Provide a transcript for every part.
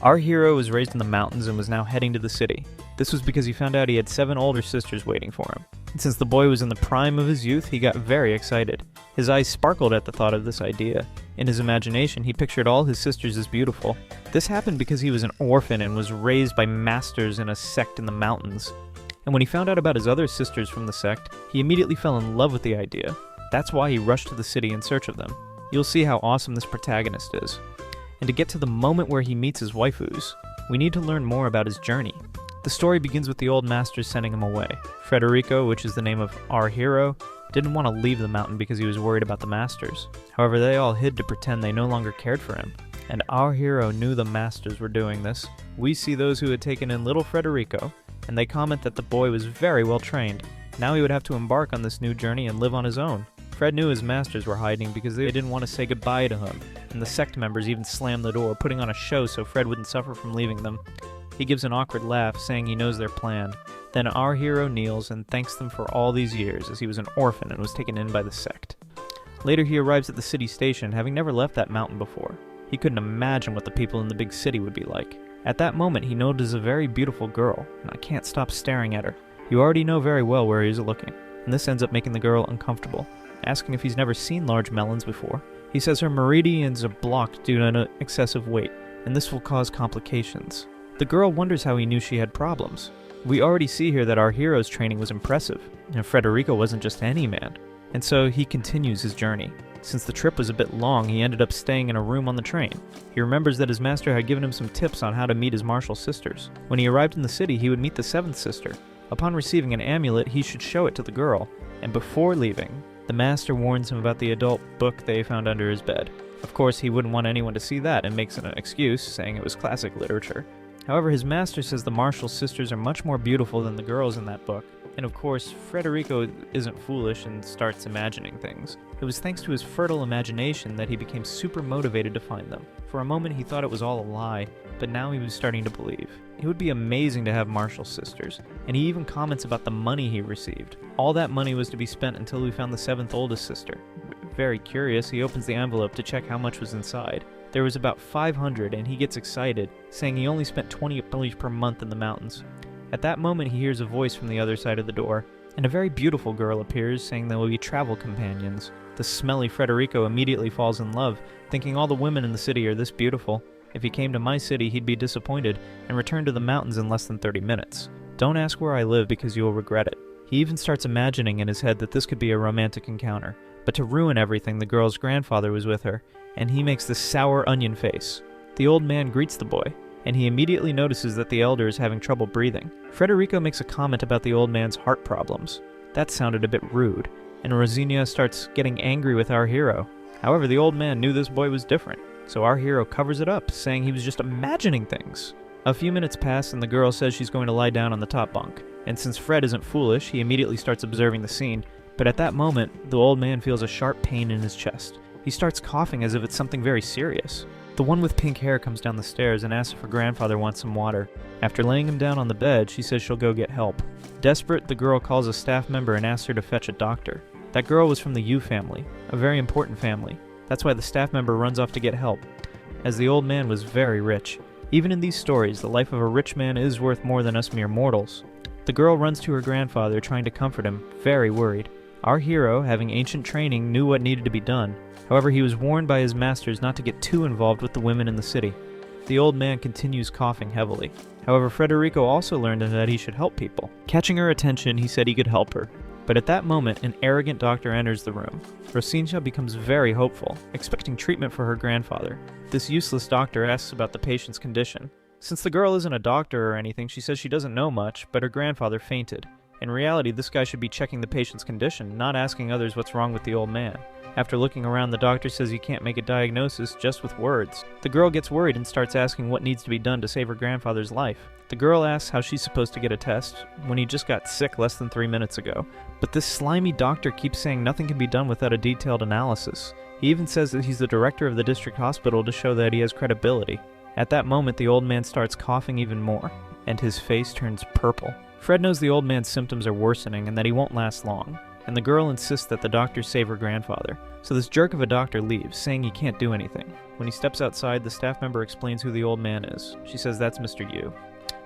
Our hero was raised in the mountains and was now heading to the city. This was because he found out he had 7 older sisters waiting for him. And since the boy was in the prime of his youth, he got very excited. His eyes sparkled at the thought of this idea. In his imagination, he pictured all his sisters as beautiful. This happened because he was an orphan and was raised by masters in a sect in the mountains. And when he found out about his other sisters from the sect, he immediately fell in love with the idea. That's why he rushed to the city in search of them. You'll see how awesome this protagonist is. And to get to the moment where he meets his waifus, we need to learn more about his journey. The story begins with the old masters sending him away. Frederico, which is the name of our hero, didn't want to leave the mountain because he was worried about the masters. However, they all hid to pretend they no longer cared for him. And our hero knew the masters were doing this. We see those who had taken in little Frederico, and they comment that the boy was very well trained. Now he would have to embark on this new journey and live on his own. Fred knew his masters were hiding because they didn't want to say goodbye to him, and the sect members even slammed the door, putting on a show so Fred wouldn't suffer from leaving them. He gives an awkward laugh, saying he knows their plan. Then our hero kneels and thanks them for all these years, as he was an orphan and was taken in by the sect. Later he arrives at the city station, having never left that mountain before. He couldn't imagine what the people in the big city would be like. At that moment he notices a very beautiful girl, and I can't stop staring at her. You already know very well where he's looking, and this ends up making the girl uncomfortable, asking if he's never seen large melons before. He says her meridians are blocked due to excessive weight, and this will cause complications. The girl wonders how he knew she had problems. We already see here that our hero's training was impressive, and Frederico wasn't just any man. And so he continues his journey. Since the trip was a bit long, he ended up staying in a room on the train. He remembers that his master had given him some tips on how to meet his martial sisters. When he arrived in the city, he would meet the 7th sister. Upon receiving an amulet, he should show it to the girl, and before leaving, the master warns him about the adult book they found under his bed. Of course, he wouldn't want anyone to see that and makes an excuse, saying it was classic literature. However, his master says the martial sisters are much more beautiful than the girls in that book. And of course, Frederico isn't foolish and starts imagining things. It was thanks to his fertile imagination that he became super motivated to find them. For a moment he thought it was all a lie, but now he was starting to believe. It would be amazing to have martial sisters, and he even comments about the money he received. All that money was to be spent until we found the 7th oldest sister. Very curious, he opens the envelope to check how much was inside. There was about 500, and he gets excited, saying he only spent 20 per month in the mountains. At that moment he hears a voice from the other side of the door, and a very beautiful girl appears, saying they will be travel companions. The smelly Frederico immediately falls in love, thinking all the women in the city are this beautiful. If he came to my city, he'd be disappointed, and return to the mountains in less than 30 minutes. Don't ask where I live because you will regret it. He even starts imagining in his head that this could be a romantic encounter. But to ruin everything, the girl's grandfather was with her, and he makes this sour onion face. The old man greets the boy, and he immediately notices that the elder is having trouble breathing. Frederico makes a comment about the old man's heart problems. That sounded a bit rude, and Rosinia starts getting angry with our hero. However, the old man knew this boy was different, so our hero covers it up, saying he was just imagining things. A few minutes pass and the girl says she's going to lie down on the top bunk, and since Fred isn't foolish, he immediately starts observing the scene, but at that moment, the old man feels a sharp pain in his chest. He starts coughing as if it's something very serious. The one with pink hair comes down the stairs and asks if her grandfather wants some water. After laying him down on the bed, she says she'll go get help. Desperate, the girl calls a staff member and asks her to fetch a doctor. That girl was from the Yu family, a very important family. That's why the staff member runs off to get help, as the old man was very rich. Even in these stories, the life of a rich man is worth more than us mere mortals. The girl runs to her grandfather, trying to comfort him, very worried. Our hero, having ancient training, knew what needed to be done. However, he was warned by his masters not to get too involved with the women in the city. The old man continues coughing heavily. However, Frederico also learned that he should help people. Catching her attention, he said he could help her. But at that moment, an arrogant doctor enters the room. Rosinia becomes very hopeful, expecting treatment for her grandfather. This useless doctor asks about the patient's condition. Since the girl isn't a doctor or anything, she says she doesn't know much, but her grandfather fainted. In reality, this guy should be checking the patient's condition, not asking others what's wrong with the old man. After looking around, the doctor says he can't make a diagnosis just with words. The girl gets worried and starts asking what needs to be done to save her grandfather's life. The girl asks how she's supposed to get a test, when he just got sick less than 3 minutes ago. But this slimy doctor keeps saying nothing can be done without a detailed analysis. He even says that he's the director of the district hospital to show that he has credibility. At that moment, the old man starts coughing even more, and his face turns purple. Fred knows the old man's symptoms are worsening and that he won't last long. and the girl insists that the doctor save her grandfather. So this jerk of a doctor leaves, saying he can't do anything. When he steps outside, the staff member explains who the old man is. She says that's Mr. Yu.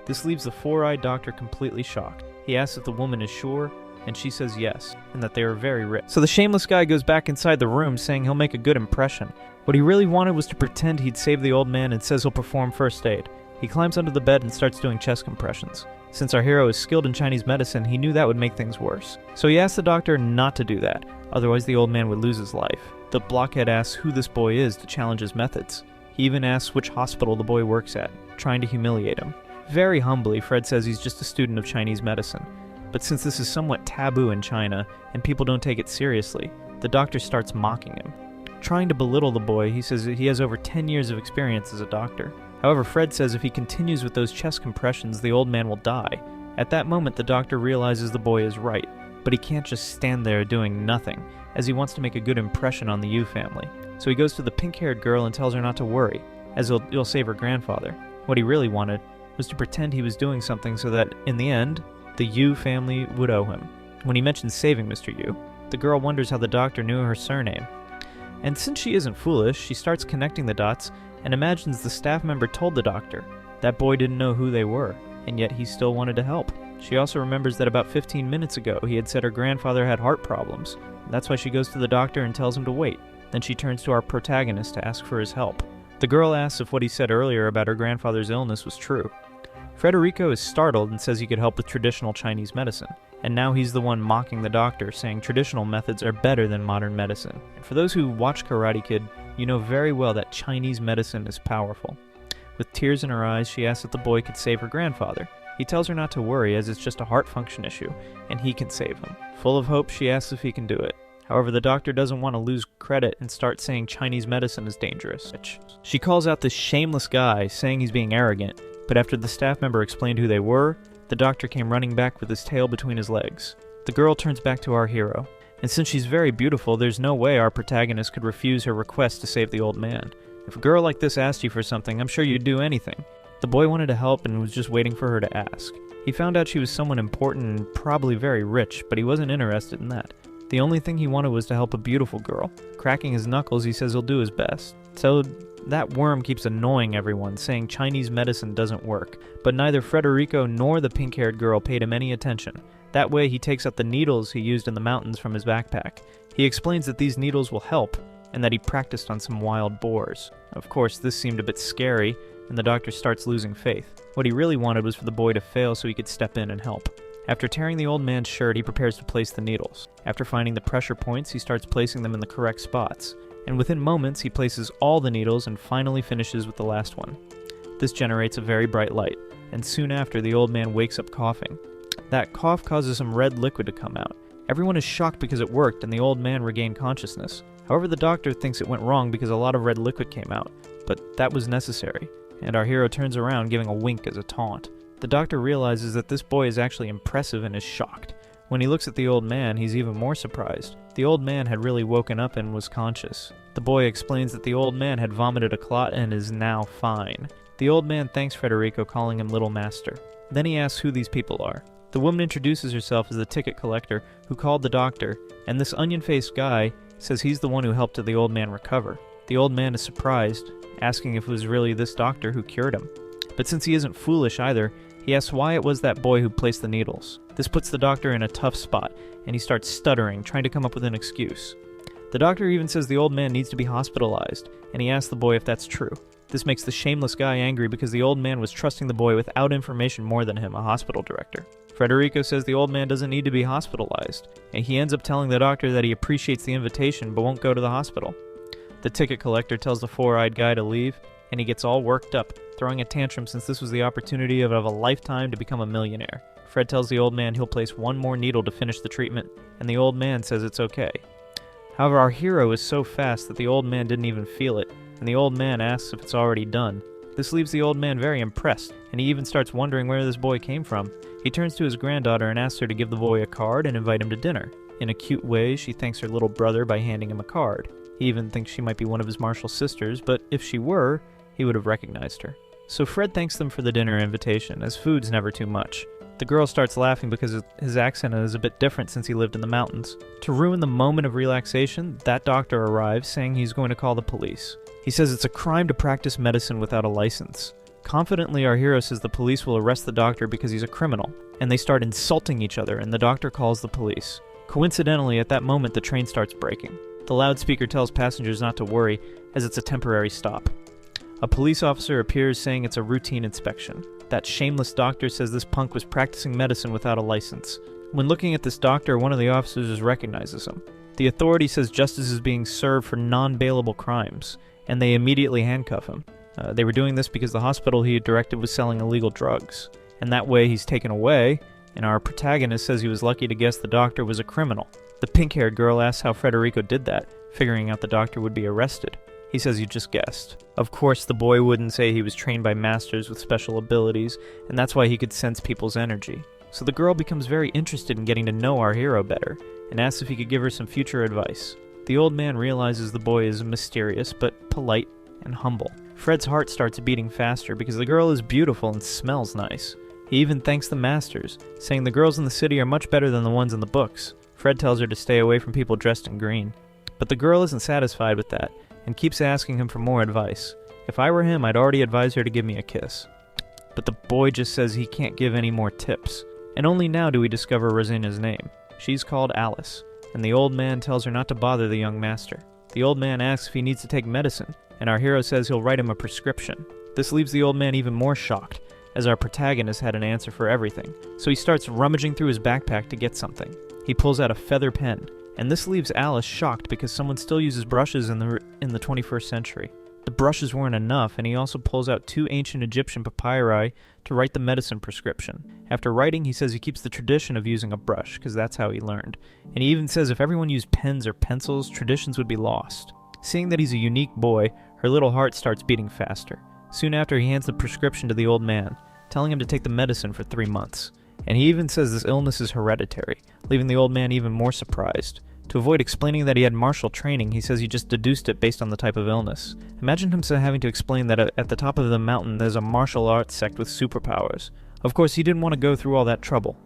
This leaves the four-eyed doctor completely shocked. He asks if the woman is sure, and she says yes, and that they are very rich. So the shameless guy goes back inside the room, saying he'll make a good impression. What he really wanted was to pretend he'd save the old man and says he'll perform first aid. He climbs under the bed and starts doing chest compressions. Since our hero is skilled in Chinese medicine, he knew that would make things worse. So he asks the doctor not to do that, otherwise the old man would lose his life. The blockhead asks who this boy is to challenge his methods. He even asks which hospital the boy works at, trying to humiliate him. Very humbly, Fred says he's just a student of Chinese medicine. But since this is somewhat taboo in China, and people don't take it seriously, the doctor starts mocking him. Trying to belittle the boy, he says that he has over 10 years of experience as a doctor. However, Fred says if he continues with those chest compressions, the old man will die. At that moment, the doctor realizes the boy is right, but he can't just stand there doing nothing, as he wants to make a good impression on the Yu family. So he goes to the pink-haired girl and tells her not to worry, as he'll save her grandfather. What he really wanted was to pretend he was doing something so that, in the end, the Yu family would owe him. When he mentions saving Mr. Yu, the girl wonders how the doctor knew her surname. And since she isn't foolish, she starts connecting the dots and imagines the staff member told the doctor that boy didn't know who they were, and yet he still wanted to help. She also remembers that about 15 minutes ago he had said her grandfather had heart problems. That's why she goes to the doctor and tells him to wait. Then she turns to our protagonist to ask for his help. The girl asks if what he said earlier about her grandfather's illness was true. Frederico is startled and says he could help with traditional Chinese medicine, and now he's the one mocking the doctor, saying traditional methods are better than modern medicine. And for those who watch Karate Kid, you know very well that Chinese medicine is powerful. With tears in her eyes, she asks if the boy could save her grandfather. He tells her not to worry, as it's just a heart function issue, and he can save him. Full of hope, she asks if he can do it. However, the doctor doesn't want to lose credit and starts saying Chinese medicine is dangerous. She calls out this shameless guy, saying he's being arrogant, but after the staff member explained who they were, the doctor came running back with his tail between his legs. The girl turns back to our hero, and since she's very beautiful, there's no way our protagonist could refuse her request to save the old man. If a girl like this asked you for something, I'm sure you'd do anything. The boy wanted to help and was just waiting for her to ask. He found out she was someone important and probably very rich, but he wasn't interested in that. The only thing he wanted was to help a beautiful girl. Cracking his knuckles, he says he'll do his best. So that worm keeps annoying everyone, saying Chinese medicine doesn't work, but neither Frederico nor the pink-haired girl paid him any attention. That way he takes out the needles he used in the mountains from his backpack. He explains that these needles will help, and that he practiced on some wild boars. Of course, this seemed a bit scary, and the doctor starts losing faith. What he really wanted was for the boy to fail so he could step in and help. After tearing the old man's shirt, he prepares to place the needles. After finding the pressure points, he starts placing them in the correct spots, and within moments he places all the needles and finally finishes with the last one. This generates a very bright light, and soon after the old man wakes up coughing. That cough causes some red liquid to come out. Everyone is shocked because it worked and the old man regained consciousness. However, the doctor thinks it went wrong because a lot of red liquid came out, but that was necessary, and our hero turns around giving a wink as a taunt. The doctor realizes that this boy is actually impressive and is shocked. When he looks at the old man, he's even more surprised. The old man had really woken up and was conscious. The boy explains that the old man had vomited a clot and is now fine. The old man thanks Frederico, calling him Little Master. Then he asks who these people are. The woman introduces herself as the ticket collector who called the doctor, and this onion-faced guy says he's the one who helped the old man recover. The old man is surprised, asking if it was really this doctor who cured him. But since he isn't foolish either, he asks why it was that boy who placed the needles. This puts the doctor in a tough spot, and he starts stuttering, trying to come up with an excuse. The doctor even says the old man needs to be hospitalized, and he asks the boy if that's true. This makes the shameless guy angry because the old man was trusting the boy without information more than him, a hospital director. Frederico says the old man doesn't need to be hospitalized, and he ends up telling the doctor that he appreciates the invitation but won't go to the hospital. The ticket collector tells the four-eyed guy to leave, and he gets all worked up, throwing a tantrum since this was the opportunity of a lifetime to become a millionaire. Fred tells the old man he'll place one more needle to finish the treatment, and the old man says it's okay. However, our hero is so fast that the old man didn't even feel it, and the old man asks if it's already done. This leaves the old man very impressed, and he even starts wondering where this boy came from. He turns to his granddaughter and asks her to give the boy a card and invite him to dinner. In a cute way, she thanks her little brother by handing him a card. He even thinks she might be one of his martial sisters, but if she were, he would have recognized her. So Fred thanks them for the dinner invitation, as food's never too much. The girl starts laughing because his accent is a bit different since he lived in the mountains. To ruin the moment of relaxation, that doctor arrives saying he's going to call the police. He says it's a crime to practice medicine without a license. Confidently, our hero says the police will arrest the doctor because he's a criminal, and they start insulting each other, and the doctor calls the police. Coincidentally, at that moment, the train starts braking. The loudspeaker tells passengers not to worry, as it's a temporary stop. A police officer appears saying it's a routine inspection. That shameless doctor says this punk was practicing medicine without a license. When looking at this doctor, one of the officers recognizes him. The authority says justice is being served for non-bailable crimes, and they immediately handcuff him. They were doing this because the hospital he had directed was selling illegal drugs, and that way he's taken away, and our protagonist says he was lucky to guess the doctor was a criminal. The pink-haired girl asks how Federico did that, figuring out the doctor would be arrested. He says you just guessed. Of course, the boy wouldn't say he was trained by masters with special abilities, and that's why he could sense people's energy. So the girl becomes very interested in getting to know our hero better, and asks if he could give her some future advice. The old man realizes the boy is mysterious, but polite and humble. Fred's heart starts beating faster because the girl is beautiful and smells nice. He even thanks the masters, saying the girls in the city are much better than the ones in the books. Fred tells her to stay away from people dressed in green. But the girl isn't satisfied with that, and keeps asking him for more advice. If I were him, I'd already advise her to give me a kiss. But the boy just says he can't give any more tips. And only now do we discover Rosina's name. She's called Alice, and the old man tells her not to bother the young master. The old man asks if he needs to take medicine, and our hero says he'll write him a prescription. This leaves the old man even more shocked, as our protagonist had an answer for everything. So he starts rummaging through his backpack to get something. He pulls out a feather pen, and this leaves Alice shocked because someone still uses brushes in the 21st century. The brushes weren't enough, and he also pulls out 2 ancient Egyptian papyri to write the medicine prescription. After writing, he says he keeps the tradition of using a brush, because that's how he learned. And he even says if everyone used pens or pencils, traditions would be lost. Seeing that he's a unique boy, her little heart starts beating faster. Soon after, he hands the prescription to the old man, telling him to take the medicine for 3 months. And he even says this illness is hereditary, leaving the old man even more surprised. To avoid explaining that he had martial training, he says he just deduced it based on the type of illness. Imagine him having to explain that at the top of the mountain there's a martial arts sect with superpowers. Of course, he didn't want to go through all that trouble.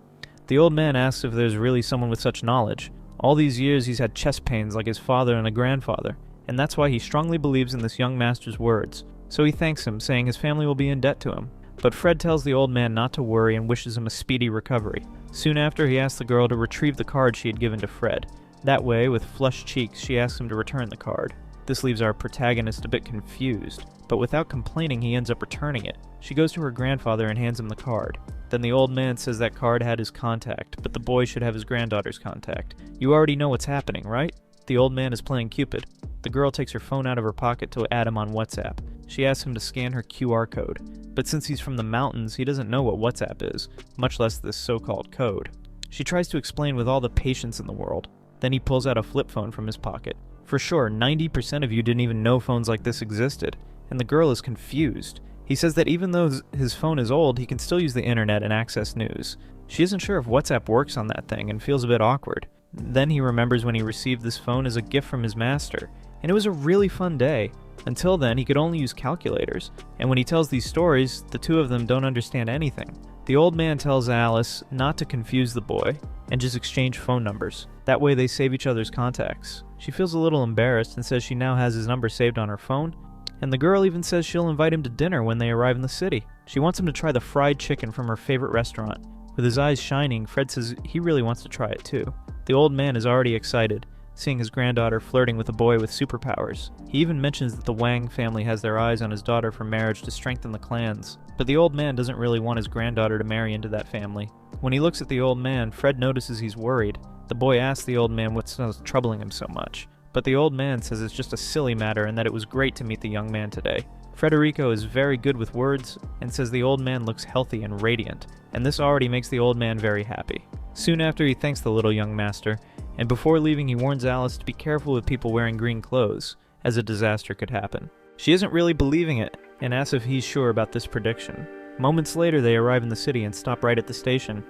The old man asks if there's really someone with such knowledge. All these years he's had chest pains like his father and a grandfather, and that's why he strongly believes in this young master's words. So he thanks him, saying his family will be in debt to him. But Fred tells the old man not to worry and wishes him a speedy recovery. Soon after, he asks the girl to retrieve the card she had given to Fred. That way, with flushed cheeks, she asks him to return the card. This leaves our protagonist a bit confused, but without complaining, he ends up returning it. She goes to her grandfather and hands him the card. Then the old man says that card had his contact, but the boy should have his granddaughter's contact. You already know what's happening, right? The old man is playing Cupid. The girl takes her phone out of her pocket to add him on WhatsApp. She asks him to scan her QR code, but since he's from the mountains, he doesn't know what WhatsApp is, much less this so-called code. She tries to explain with all the patience in the world. Then he pulls out a flip phone from his pocket. For sure, 90% of you didn't even know phones like this existed, and the girl is confused. He says that even though his phone is old, he can still use the internet and access news. She isn't sure if WhatsApp works on that thing and feels a bit awkward. Then he remembers when he received this phone as a gift from his master, and it was a really fun day. Until then, he could only use calculators, and when he tells these stories, the two of them don't understand anything. The old man tells Alice not to confuse the boy, and just exchange phone numbers. That way they save each other's contacts. She feels a little embarrassed and says she now has his number saved on her phone, and the girl even says she'll invite him to dinner when they arrive in the city. She wants him to try the fried chicken from her favorite restaurant. With his eyes shining, Fred says he really wants to try it too. The old man is already excited, seeing his granddaughter flirting with a boy with superpowers. He even mentions that the Wang family has their eyes on his daughter for marriage to strengthen the clans. But the old man doesn't really want his granddaughter to marry into that family. When he looks at the old man, Fred notices he's worried. The boy asks the old man what's troubling him so much. But the old man says it's just a silly matter and that it was great to meet the young man today. Federico is very good with words and says the old man looks healthy and radiant, and this already makes the old man very happy. Soon after, he thanks the little young master, and before leaving he warns Alice to be careful with people wearing green clothes, as a disaster could happen. She isn't really believing it, and asks if he's sure about this prediction. Moments later, they arrive in the city and stop right at the station.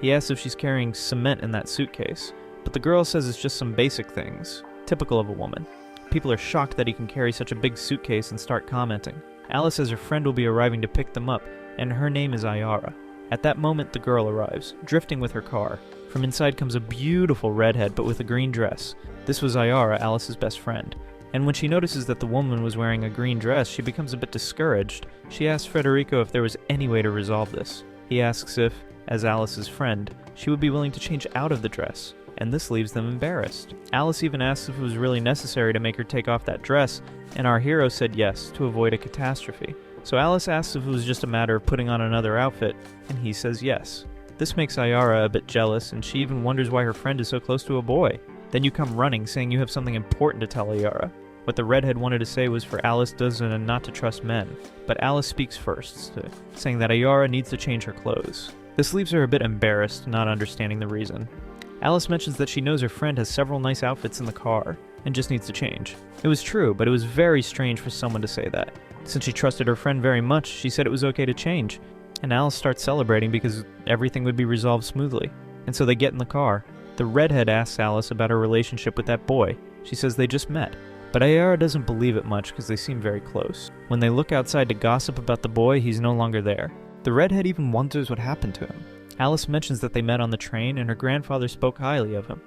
He asks if she's carrying cement in that suitcase, but the girl says it's just some basic things, typical of a woman. People are shocked that he can carry such a big suitcase and start commenting. Alice says her friend will be arriving to pick them up, and her name is Ayara. At that moment, the girl arrives, drifting with her car. From inside comes a beautiful redhead, but with a green dress. This was Ayara, Alice's best friend. And when she notices that the woman was wearing a green dress, she becomes a bit discouraged. She asks Federico if there was any way to resolve this. He asks if, as Alice's friend, she would be willing to change out of the dress, and this leaves them embarrassed. Alice even asks if it was really necessary to make her take off that dress, and our hero said yes, to avoid a catastrophe. So Alice asks if it was just a matter of putting on another outfit, and he says yes. This makes Ayara a bit jealous, and she even wonders why her friend is so close to a boy. Then you come running, saying you have something important to tell Ayara. What the redhead wanted to say was for Alice doesn't not to trust men, but Alice speaks first, saying that Ayara needs to change her clothes. This leaves her a bit embarrassed, not understanding the reason. Alice mentions that she knows her friend has several nice outfits in the car, and just needs to change. It was true, but it was very strange for someone to say that. Since she trusted her friend very much, she said it was okay to change, and Alice starts celebrating because everything would be resolved smoothly. And so they get in the car. The redhead asks Alice about her relationship with that boy. She says they just met. But Ayara doesn't believe it much because they seem very close. When they look outside to gossip about the boy, he's no longer there. The redhead even wonders what happened to him. Alice mentions that they met on the train and her grandfather spoke highly of him.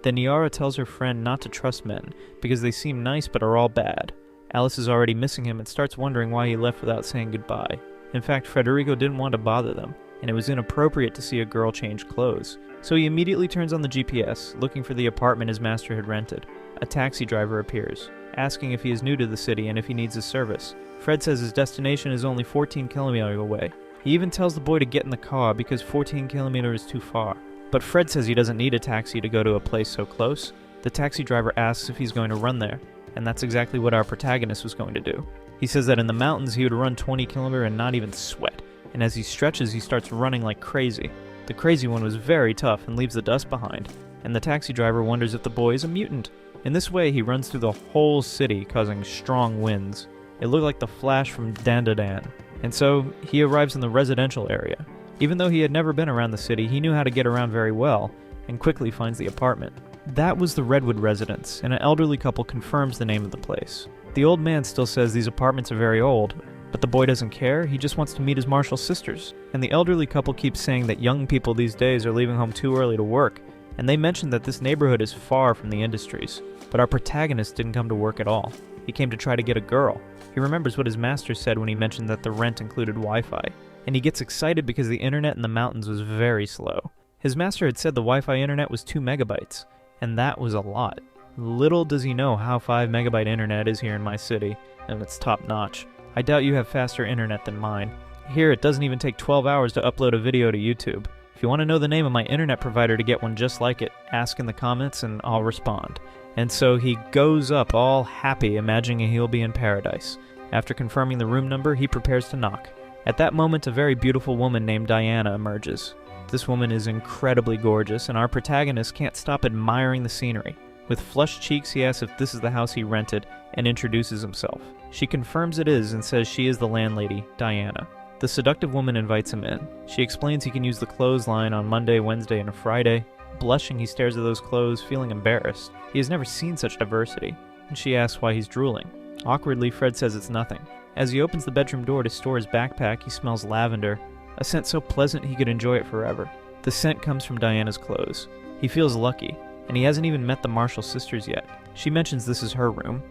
Then Ayara tells her friend not to trust men because they seem nice but are all bad. Alice is already missing him and starts wondering why he left without saying goodbye. In fact, Federico didn't want to bother them, and it was inappropriate to see a girl change clothes. So he immediately turns on the GPS, looking for the apartment his master had rented. A taxi driver appears, asking if he is new to the city and if he needs his service. Fred says his destination is only 14 kilometers away. He even tells the boy to get in the car because 14 kilometers is too far. But Fred says he doesn't need a taxi to go to a place so close. The taxi driver asks if he's going to run there, and that's exactly what our protagonist was going to do. He says that in the mountains he would run 20 kilometers and not even sweat, and as he stretches he starts running like crazy. The crazy one was very tough and leaves the dust behind, and the taxi driver wonders if the boy is a mutant. In this way he runs through the whole city, causing strong winds. It looked like the Flash from Dandadan. And so he arrives in the residential area. Even though he had never been around the city, he knew how to get around very well, and quickly finds the apartment. That was the Redwood residence, and an elderly couple confirms the name of the place. The old man still says these apartments are very old, but the boy doesn't care, he just wants to meet his Marshall sisters. And the elderly couple keeps saying that young people these days are leaving home too early to work, and they mention that this neighborhood is far from the industries. But our protagonist didn't come to work at all. He came to try to get a girl. He remembers what his master said when he mentioned that the rent included Wi-Fi, and he gets excited because the internet in the mountains was very slow. His master had said the Wi-Fi internet was 2 megabytes, and that was a lot. Little does he know how 5 megabyte internet is here in my city, and it's top notch. I doubt you have faster internet than mine. Here it doesn't even take 12 hours to upload a video to YouTube. If you want to know the name of my internet provider to get one just like it, ask in the comments and I'll respond. And so he goes up all happy, imagining he'll be in paradise. After confirming the room number, he prepares to knock. At that moment, a very beautiful woman named Diana emerges. This woman is incredibly gorgeous, and our protagonist can't stop admiring the scenery. With flushed cheeks, he asks if this is the house he rented, and introduces himself. She confirms it is and says she is the landlady, Diana. The seductive woman invites him in. She explains he can use the clothesline on Monday, Wednesday, and a Friday. Blushing, he stares at those clothes, feeling embarrassed. He has never seen such diversity, and she asks why he's drooling. Awkwardly, Fred says it's nothing. As he opens the bedroom door to store his backpack, he smells lavender, a scent so pleasant he could enjoy it forever. The scent comes from Diana's clothes. He feels lucky, and he hasn't even met the Marshall sisters yet. She mentions this is her room.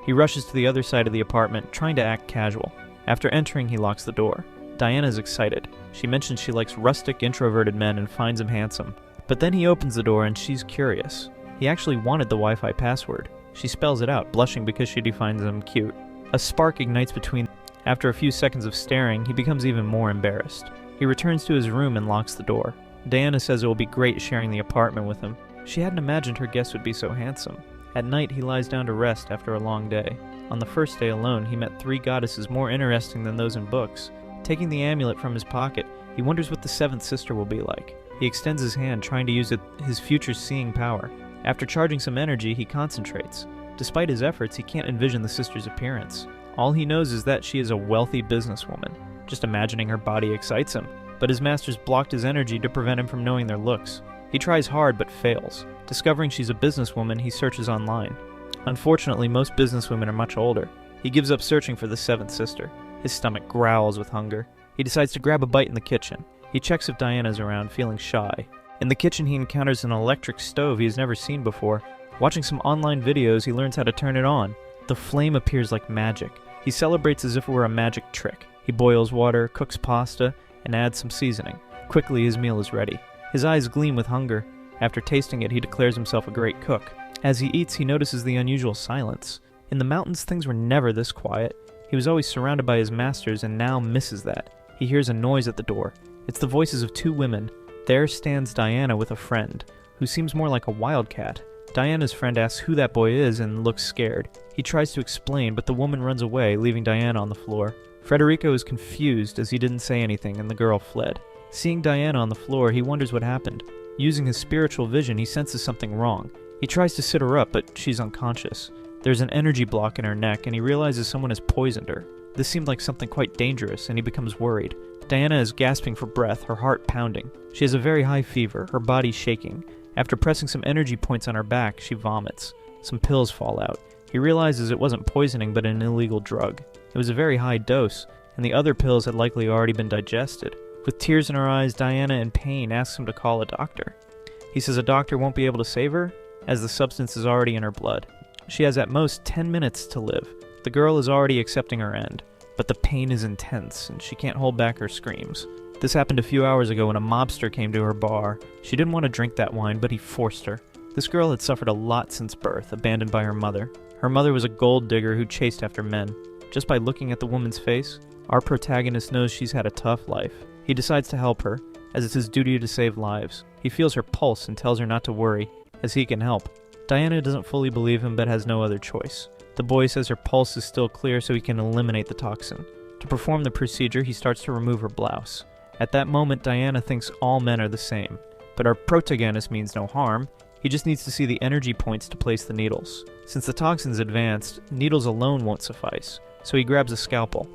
He rushes to the other side of the apartment, trying to act casual. After entering, he locks the door. Diana is excited. She mentions she likes rustic, introverted men and finds him handsome. But then he opens the door and she's curious. He actually wanted the Wi-Fi password. She spells it out, blushing because she finds him cute. A spark ignites between them. After a few seconds of staring, he becomes even more embarrassed. He returns to his room and locks the door. Diana says it will be great sharing the apartment with him. She hadn't imagined her guest would be so handsome. At night, he lies down to rest after a long day. On the first day alone, he met 3 goddesses more interesting than those in books. Taking the amulet from his pocket, he wonders what the 7th sister will be like. He extends his hand, trying to use his future seeing power. After charging some energy, he concentrates. Despite his efforts, he can't envision the sister's appearance. All he knows is that she is a wealthy businesswoman. Just imagining her body excites him, but his masters blocked his energy to prevent him from knowing their looks. He tries hard but fails. Discovering she's a businesswoman, he searches online. Unfortunately, most businesswomen are much older. He gives up searching for the 7th sister. His stomach growls with hunger. He decides to grab a bite in the kitchen. He checks if Diana's around, feeling shy. In the kitchen, he encounters an electric stove he has never seen before. Watching some online videos, he learns how to turn it on. The flame appears like magic. He celebrates as if it were a magic trick. He boils water, cooks pasta, and adds some seasoning. Quickly, his meal is ready. His eyes gleam with hunger. After tasting it, he declares himself a great cook. As he eats, he notices the unusual silence. In the mountains, things were never this quiet. He was always surrounded by his masters and now misses that. He hears a noise at the door. It's the voices of two women. There stands Diana with a friend, who seems more like a wildcat. Diana's friend asks who that boy is and looks scared. He tries to explain, but the woman runs away, leaving Diana on the floor. Federico is confused as he didn't say anything and the girl fled. Seeing Diana on the floor, he wonders what happened. Using his spiritual vision, he senses something wrong. He tries to sit her up, but she's unconscious. There's an energy block in her neck, and he realizes someone has poisoned her. This seemed like something quite dangerous, and he becomes worried. Diana is gasping for breath, her heart pounding. She has a very high fever, her body shaking. After pressing some energy points on her back, she vomits. Some pills fall out. He realizes it wasn't poisoning, but an illegal drug. It was a very high dose, and the other pills had likely already been digested. With tears in her eyes, Diana, in pain, asks him to call a doctor. He says a doctor won't be able to save her, as the substance is already in her blood. She has at most 10 minutes to live. The girl is already accepting her end, but the pain is intense, and she can't hold back her screams. This happened a few hours ago when a mobster came to her bar. She didn't want to drink that wine, but he forced her. This girl had suffered a lot since birth, abandoned by her mother. Her mother was a gold digger who chased after men. Just by looking at the woman's face, our protagonist knows she's had a tough life. He decides to help her, as it's his duty to save lives. He feels her pulse and tells her not to worry, as he can help. Diana doesn't fully believe him but has no other choice. The boy says her pulse is still clear so he can eliminate the toxin. To perform the procedure, he starts to remove her blouse. At that moment, Diana thinks all men are the same. But our protagonist means no harm. He just needs to see the energy points to place the needles. Since the toxin's advanced, needles alone won't suffice, so he grabs a scalpel.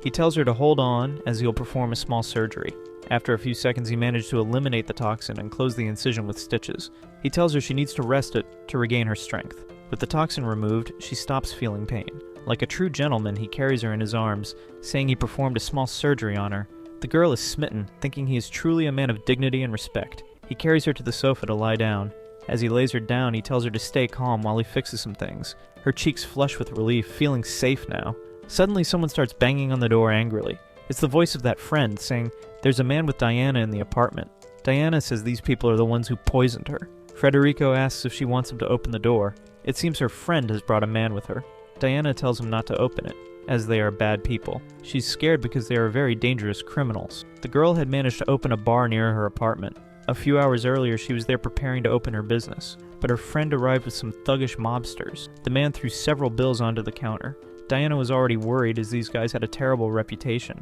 He tells her to hold on as he'll perform a small surgery. After a few seconds, he managed to eliminate the toxin and close the incision with stitches. He tells her she needs to rest it to regain her strength. With the toxin removed, she stops feeling pain. Like a true gentleman, he carries her in his arms, saying he performed a small surgery on her. The girl is smitten, thinking he is truly a man of dignity and respect. He carries her to the sofa to lie down. As he lays her down, he tells her to stay calm while he fixes some things. Her cheeks flush with relief, feeling safe now. Suddenly, someone starts banging on the door angrily. It's the voice of that friend, saying, "There's a man with Diana in the apartment." Diana says these people are the ones who poisoned her. Federico asks if she wants him to open the door. It seems her friend has brought a man with her. Diana tells him not to open it, as they are bad people. She's scared because they are very dangerous criminals. The girl had managed to open a bar near her apartment. A few hours earlier, she was there preparing to open her business, but her friend arrived with some thuggish mobsters. The man threw several bills onto the counter. Diana was already worried as these guys had a terrible reputation.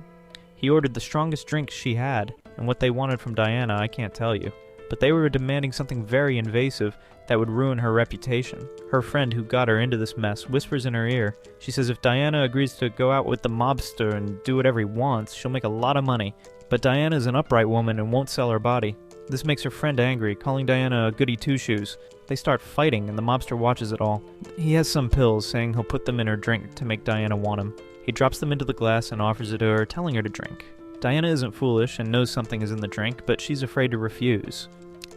He ordered the strongest drinks she had, and what they wanted from Diana I can't tell you. But they were demanding something very invasive that would ruin her reputation. Her friend, who got her into this mess, whispers in her ear. She says if Diana agrees to go out with the mobster and do whatever he wants, she'll make a lot of money. But Diana is an upright woman and won't sell her body. This makes her friend angry, calling Diana a goody two-shoes. They start fighting, and the mobster watches it all. He has some pills, saying he'll put them in her drink to make Diana want him. He drops them into the glass and offers it to her, telling her to drink. Diana isn't foolish and knows something is in the drink, but she's afraid to refuse.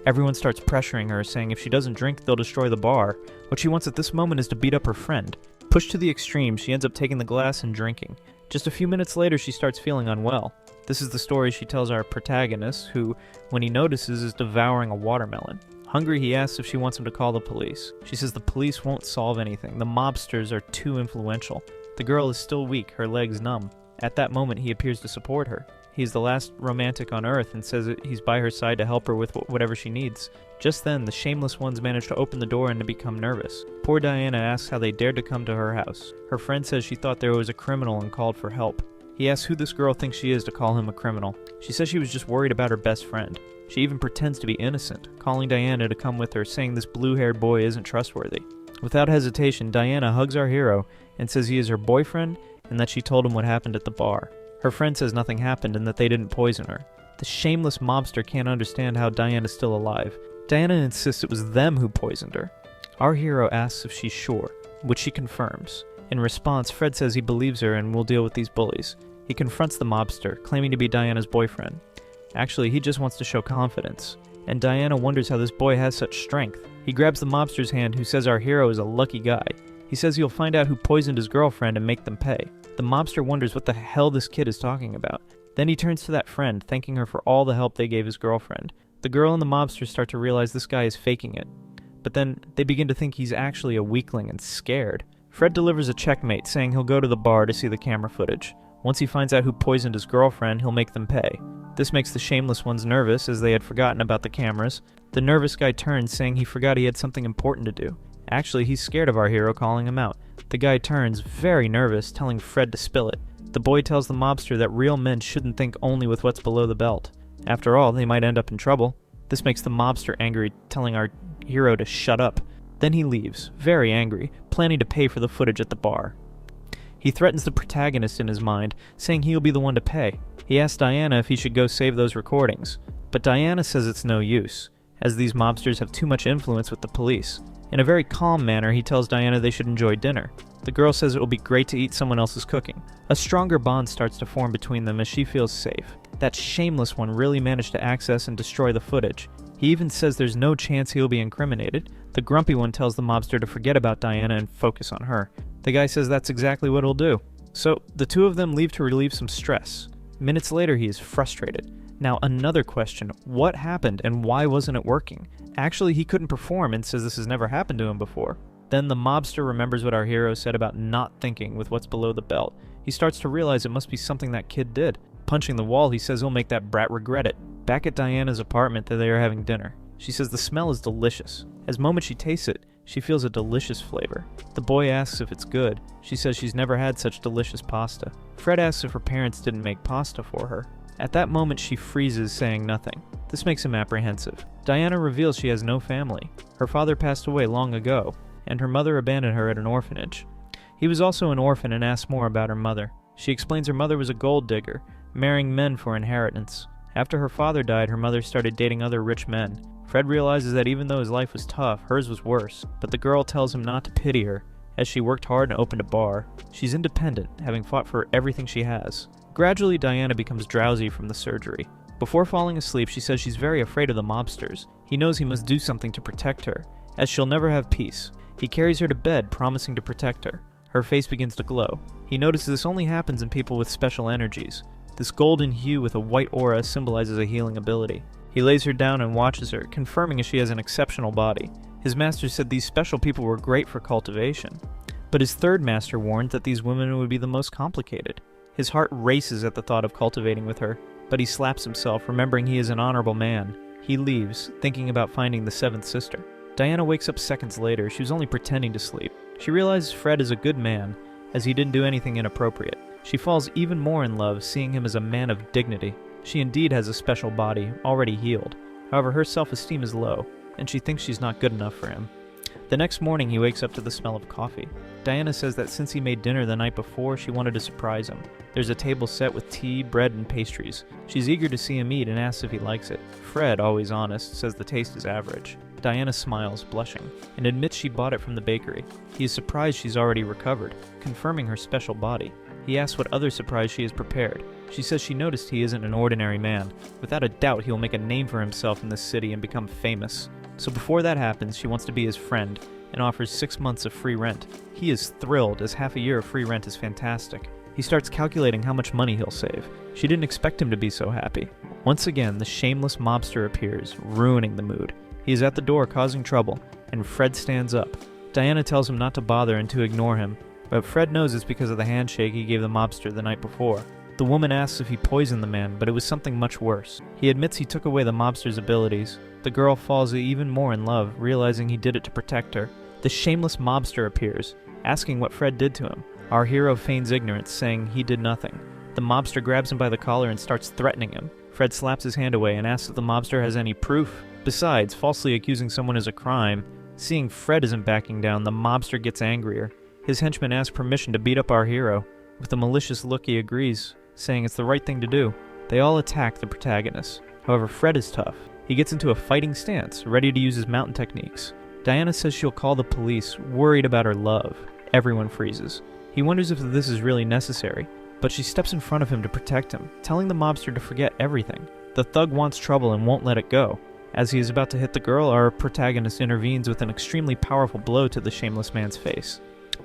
Everyone starts pressuring her, saying if she doesn't drink, they'll destroy the bar. What she wants at this moment is to beat up her friend. Pushed to the extreme, she ends up taking the glass and drinking. Just a few minutes later, she starts feeling unwell. This is the story she tells our protagonist, who, when he notices, is devouring a watermelon. Hungry, he asks if she wants him to call the police. She says the police won't solve anything. The mobsters are too influential. The girl is still weak, her legs numb. At that moment, he appears to support her. He's the last romantic on Earth and says that he's by her side to help her with whatever she needs. Just then, the shameless ones manage to open the door and to become nervous. Poor Diana asks how they dared to come to her house. Her friend says she thought there was a criminal and called for help. He asks who this girl thinks she is to call him a criminal. She says she was just worried about her best friend. She even pretends to be innocent, calling Diana to come with her, saying this blue-haired boy isn't trustworthy. Without hesitation, Diana hugs our hero and says he is her boyfriend and that she told him what happened at the bar. Her friend says nothing happened and that they didn't poison her. The shameless mobster can't understand how Diana's still alive. Diana insists it was them who poisoned her. Our hero asks if she's sure, which she confirms. In response, Fred says he believes her and will deal with these bullies. He confronts the mobster, claiming to be Diana's boyfriend. Actually, he just wants to show confidence. And Diana wonders how this boy has such strength. He grabs the mobster's hand, who says our hero is a lucky guy. He says he'll find out who poisoned his girlfriend and make them pay. The mobster wonders what the hell this kid is talking about. Then he turns to that friend, thanking her for all the help they gave his girlfriend. The girl and the mobster start to realize this guy is faking it. But then they begin to think he's actually a weakling and scared. Fred delivers a checkmate, saying he'll go to the bar to see the camera footage. Once he finds out who poisoned his girlfriend, he'll make them pay. This makes the shameless ones nervous, as they had forgotten about the cameras. The nervous guy turns, saying he forgot he had something important to do. Actually, he's scared of our hero calling him out. The guy turns, very nervous, telling Fred to spill it. The boy tells the mobster that real men shouldn't think only with what's below the belt. After all, they might end up in trouble. This makes the mobster angry, telling our hero to shut up. Then he leaves, very angry, planning to pay for the footage at the bar. He threatens the protagonist in his mind, saying he'll be the one to pay. He asks Diana if he should go save those recordings, but Diana says it's no use, as these mobsters have too much influence with the police. In a very calm manner, he tells Diana they should enjoy dinner. The girl says it will be great to eat someone else's cooking. A stronger bond starts to form between them as she feels safe. That shameless one really managed to access and destroy the footage. He even says there's no chance he'll be incriminated. The grumpy one tells the mobster to forget about Diana and focus on her. The guy says that's exactly what he'll do. So, the two of them leave to relieve some stress. Minutes later, he is frustrated. Now, another question, what happened and why wasn't it working? Actually, he couldn't perform and says this has never happened to him before. Then the mobster remembers what our hero said about not thinking with what's below the belt. He starts to realize it must be something that kid did. Punching the wall, he says he'll make that brat regret it. Back at Diana's apartment, they are having dinner. She says the smell is delicious. As moment she tastes it, she feels a delicious flavor. The boy asks if it's good. She says she's never had such delicious pasta. Fred asks if her parents didn't make pasta for her. At that moment, she freezes, saying nothing. This makes him apprehensive. Diana reveals she has no family. Her father passed away long ago, and her mother abandoned her at an orphanage. He was also an orphan and asks more about her mother. She explains her mother was a gold digger, marrying men for inheritance. After her father died, her mother started dating other rich men. Fred realizes that even though his life was tough, hers was worse, but the girl tells him not to pity her, as she worked hard and opened a bar. She's independent, having fought for everything she has. Gradually, Diana becomes drowsy from the surgery. Before falling asleep, she says she's very afraid of the mobsters. He knows he must do something to protect her, as she'll never have peace. He carries her to bed, promising to protect her. Her face begins to glow. He notices this only happens in people with special energies. This golden hue with a white aura symbolizes a healing ability. He lays her down and watches her, confirming she has an exceptional body. His master said these special people were great for cultivation. But his third master warned that these women would be the most complicated. His heart races at the thought of cultivating with her, but he slaps himself, remembering he is an honorable man. He leaves, thinking about finding the seventh sister. Diana wakes up seconds later. She was only pretending to sleep. She realizes Fred is a good man, as he didn't do anything inappropriate. She falls even more in love, seeing him as a man of dignity. She indeed has a special body, already healed. However, her self-esteem is low, and she thinks she's not good enough for him. The next morning, he wakes up to the smell of coffee. Diana says that since he made dinner the night before, she wanted to surprise him. There's a table set with tea, bread, and pastries. She's eager to see him eat and asks if he likes it. Fred, always honest, says the taste is average. Diana smiles, blushing, and admits she bought it from the bakery. He is surprised she's already recovered, confirming her special body. He asks what other surprise she has prepared. She says she noticed he isn't an ordinary man. Without a doubt, he'll make a name for himself in this city and become famous. So before that happens, she wants to be his friend and offers 6 months of free rent. He is thrilled, as half a year of free rent is fantastic. He starts calculating how much money he'll save. She didn't expect him to be so happy. Once again, the shameless mobster appears, ruining the mood. He is at the door causing trouble, and Fred stands up. Diana tells him not to bother and to ignore him, but Fred knows it's because of the handshake he gave the mobster the night before. The woman asks if he poisoned the man, but it was something much worse. He admits he took away the mobster's abilities. The girl falls even more in love, realizing he did it to protect her. The shameless mobster appears, asking what Fred did to him. Our hero feigns ignorance, saying he did nothing. The mobster grabs him by the collar and starts threatening him. Fred slaps his hand away and asks if the mobster has any proof. Besides, falsely accusing someone is a crime. Seeing Fred isn't backing down, the mobster gets angrier. His henchmen ask permission to beat up our hero. With a malicious look, he agrees, saying it's the right thing to do. They all attack the protagonist. However, Fred is tough. He gets into a fighting stance, ready to use his mountain techniques. Diana says she'll call the police, worried about her love. Everyone freezes. He wonders if this is really necessary, but she steps in front of him to protect him, telling the mobster to forget everything. The thug wants trouble and won't let it go. As he is about to hit the girl, our protagonist intervenes with an extremely powerful blow to the shameless man's face.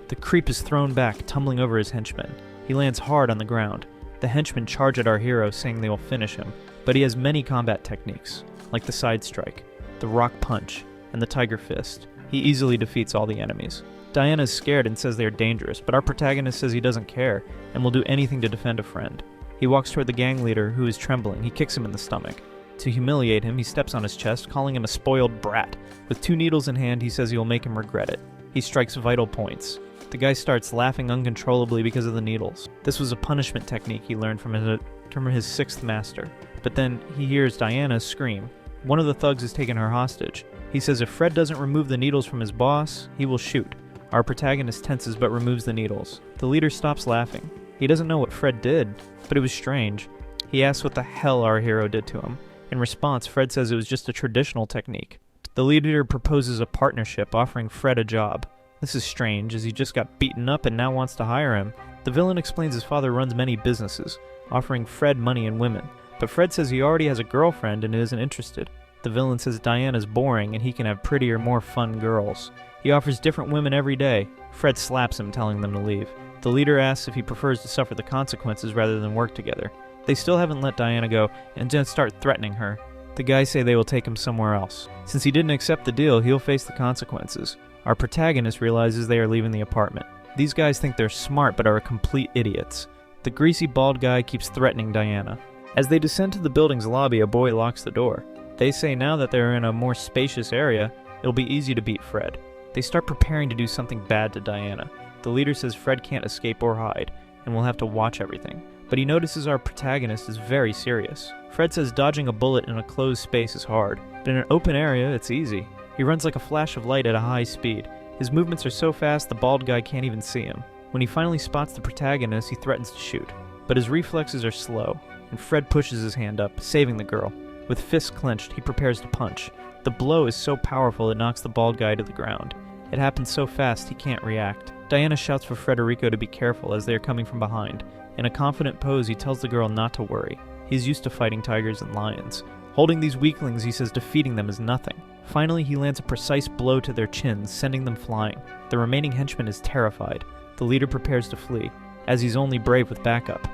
The creep is thrown back, tumbling over his henchmen. He lands hard on the ground. The henchmen charge at our hero, saying they will finish him, but he has many combat techniques, like the side strike, the rock punch, and the tiger fist. He easily defeats all the enemies. Diana is scared and says they are dangerous, but our protagonist says he doesn't care and will do anything to defend a friend. He walks toward the gang leader, who is trembling. He kicks him in the stomach. To humiliate him, he steps on his chest, calling him a spoiled brat. With 2 needles in hand, he says he will make him regret it. He strikes vital points. The guy starts laughing uncontrollably because of the needles. This was a punishment technique he learned from his 6th master. But then he hears Diana scream. One of the thugs has taken her hostage. He says if Fred doesn't remove the needles from his boss, he will shoot. Our protagonist tenses but removes the needles. The leader stops laughing. He doesn't know what Fred did, but it was strange. He asks what the hell our hero did to him. In response, Fred says it was just a traditional technique. The leader proposes a partnership, offering Fred a job. This is strange, as he just got beaten up and now wants to hire him. The villain explains his father runs many businesses, offering Fred money and women. But Fred says he already has a girlfriend and isn't interested. The villain says Diana's boring and he can have prettier, more fun girls. He offers different women every day. Fred slaps him, telling them to leave. The leader asks if he prefers to suffer the consequences rather than work together. They still haven't let Diana go and then start threatening her. The guys say they will take him somewhere else. Since he didn't accept the deal, he'll face the consequences. Our protagonist realizes they are leaving the apartment. These guys think they're smart but are complete idiots. The greasy bald guy keeps threatening Diana. As they descend to the building's lobby, a boy locks the door. They say now that they're in a more spacious area, it'll be easy to beat Fred. They start preparing to do something bad to Diana. The leader says Fred can't escape or hide, and will have to watch everything. But he notices our protagonist is very serious. Fred says dodging a bullet in a closed space is hard, but in an open area, it's easy. He runs like a flash of light at a high speed. His movements are so fast the bald guy can't even see him. When he finally spots the protagonist, he threatens to shoot. But his reflexes are slow, and Fred pushes his hand up, saving the girl. With fists clenched, he prepares to punch. The blow is so powerful it knocks the bald guy to the ground. It happens so fast he can't react. Diana shouts for Frederico to be careful as they are coming from behind. In a confident pose, he tells the girl not to worry. He's used to fighting tigers and lions. Holding these weaklings, he says defeating them is nothing. Finally, he lands a precise blow to their chins, sending them flying. The remaining henchman is terrified. The leader prepares to flee, as he's only brave with backup.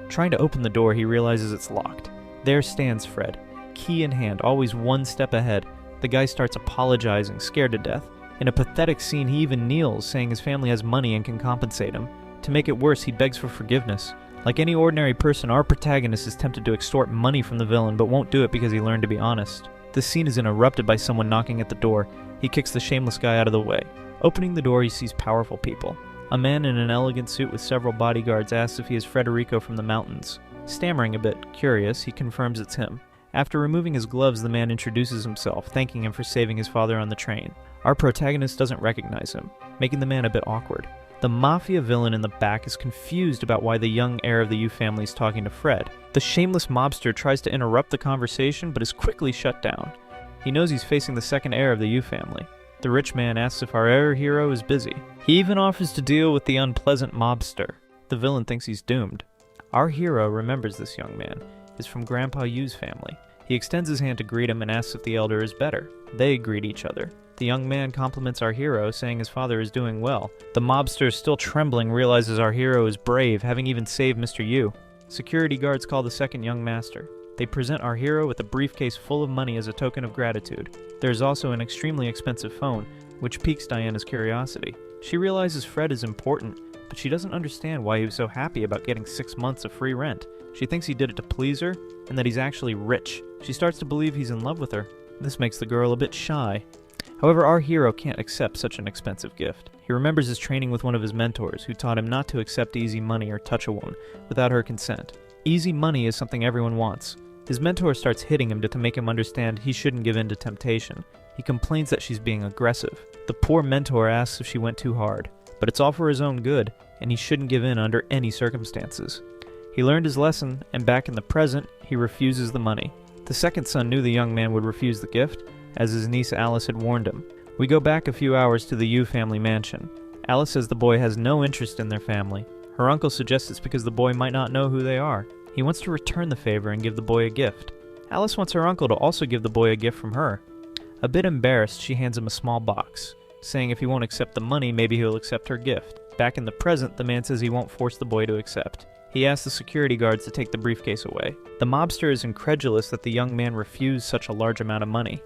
Trying to open the door, he realizes it's locked. There stands Fred, key in hand, always one step ahead. The guy starts apologizing, scared to death. In a pathetic scene, he even kneels, saying his family has money and can compensate him. To make it worse, he begs for forgiveness. Like any ordinary person, our protagonist is tempted to extort money from the villain, but won't do it because he learned to be honest. This scene is interrupted by someone knocking at the door. He kicks the shameless guy out of the way. Opening the door, he sees powerful people. A man in an elegant suit with several bodyguards asks if he is Frederico from the mountains. Stammering a bit, curious, he confirms it's him. After removing his gloves, the man introduces himself, thanking him for saving his father on the train. Our protagonist doesn't recognize him, making the man a bit awkward. The mafia villain in the back is confused about why the young heir of the Yu family is talking to Fred. The shameless mobster tries to interrupt the conversation, but is quickly shut down. He knows he's facing the second heir of the Yu family. The rich man asks if our heir hero is busy. He even offers to deal with the unpleasant mobster. The villain thinks he's doomed. Our hero remembers this young man, is from Grandpa Yu's family. He extends his hand to greet him and asks if the elder is better. They greet each other. The young man compliments our hero, saying his father is doing well. The mobster, still trembling, realizes our hero is brave, having even saved Mr. Yu. Security guards call the second young master. They present our hero with a briefcase full of money as a token of gratitude. There is also an extremely expensive phone, which piques Diana's curiosity. She realizes Fred is important, but she doesn't understand why he was so happy about getting 6 months of free rent. She thinks he did it to please her, and that he's actually rich. She starts to believe he's in love with her. This makes the girl a bit shy. However, our hero can't accept such an expensive gift. He remembers his training with one of his mentors, who taught him not to accept easy money or touch a woman without her consent. Easy money is something everyone wants. His mentor starts hitting him to make him understand he shouldn't give in to temptation. He complains that she's being aggressive. The poor mentor asks if she went too hard, but it's all for his own good, and he shouldn't give in under any circumstances. He learned his lesson, and back in the present, he refuses the money. The second son knew the young man would refuse the gift, as his niece Alice had warned him. We go back a few hours to the Yu family mansion. Alice says the boy has no interest in their family. Her uncle suggests it's because the boy might not know who they are. He wants to return the favor and give the boy a gift. Alice wants her uncle to also give the boy a gift from her. A bit embarrassed, she hands him a small box, saying if he won't accept the money, maybe he'll accept her gift. Back in the present, the man says he won't force the boy to accept. He asks the security guards to take the briefcase away. The mobster is incredulous that the young man refused such a large amount of money.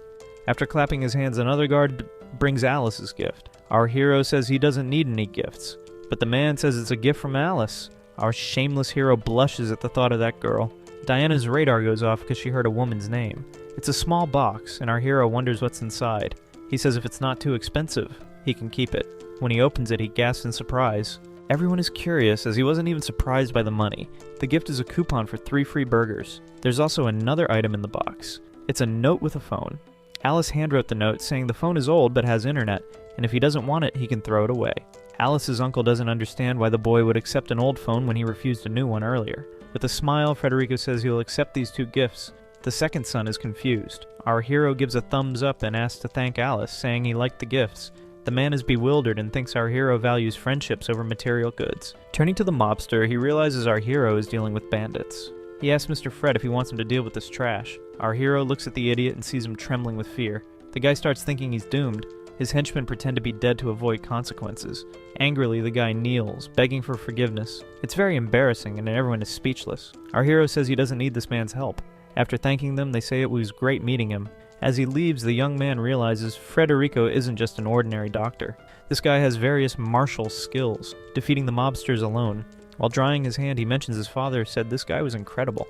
After clapping his hands, another guard brings Alice's gift. Our hero says he doesn't need any gifts, but the man says it's a gift from Alice. Our shameless hero blushes at the thought of that girl. Diana's radar goes off because she heard a woman's name. It's a small box, and our hero wonders what's inside. He says if it's not too expensive, he can keep it. When he opens it, he gasps in surprise. Everyone is curious, as he wasn't even surprised by the money. The gift is a coupon for 3 free burgers. There's also another item in the box. It's a note with a phone. Alice handwrote the note saying the phone is old but has internet, and if he doesn't want it, he can throw it away. Alice's uncle doesn't understand why the boy would accept an old phone when he refused a new one earlier. With a smile, Federico says he'll accept these 2 gifts. The second son is confused. Our hero gives a thumbs up and asks to thank Alice, saying he liked the gifts. The man is bewildered and thinks our hero values friendships over material goods. Turning to the mobster, he realizes our hero is dealing with bandits. He asks Mr. Fred if he wants him to deal with this trash. Our hero looks at the idiot and sees him trembling with fear. The guy starts thinking he's doomed. His henchmen pretend to be dead to avoid consequences. Angrily, the guy kneels, begging for forgiveness. It's very embarrassing and everyone is speechless. Our hero says he doesn't need this man's help. After thanking them, they say it was great meeting him. As he leaves, the young man realizes Federico isn't just an ordinary doctor. This guy has various martial skills, defeating the mobsters alone. While drying his hand, he mentions his father said this guy was incredible.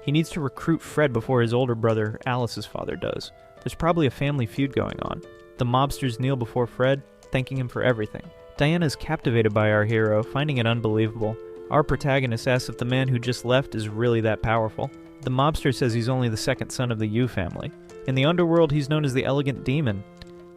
He needs to recruit Fred before his older brother, Alice's father, does. There's probably a family feud going on. The mobsters kneel before Fred, thanking him for everything. Diana is captivated by our hero, finding it unbelievable. Our protagonist asks if the man who just left is really that powerful. The mobster says he's only the second son of the Yu family. In the underworld, he's known as the Elegant Demon.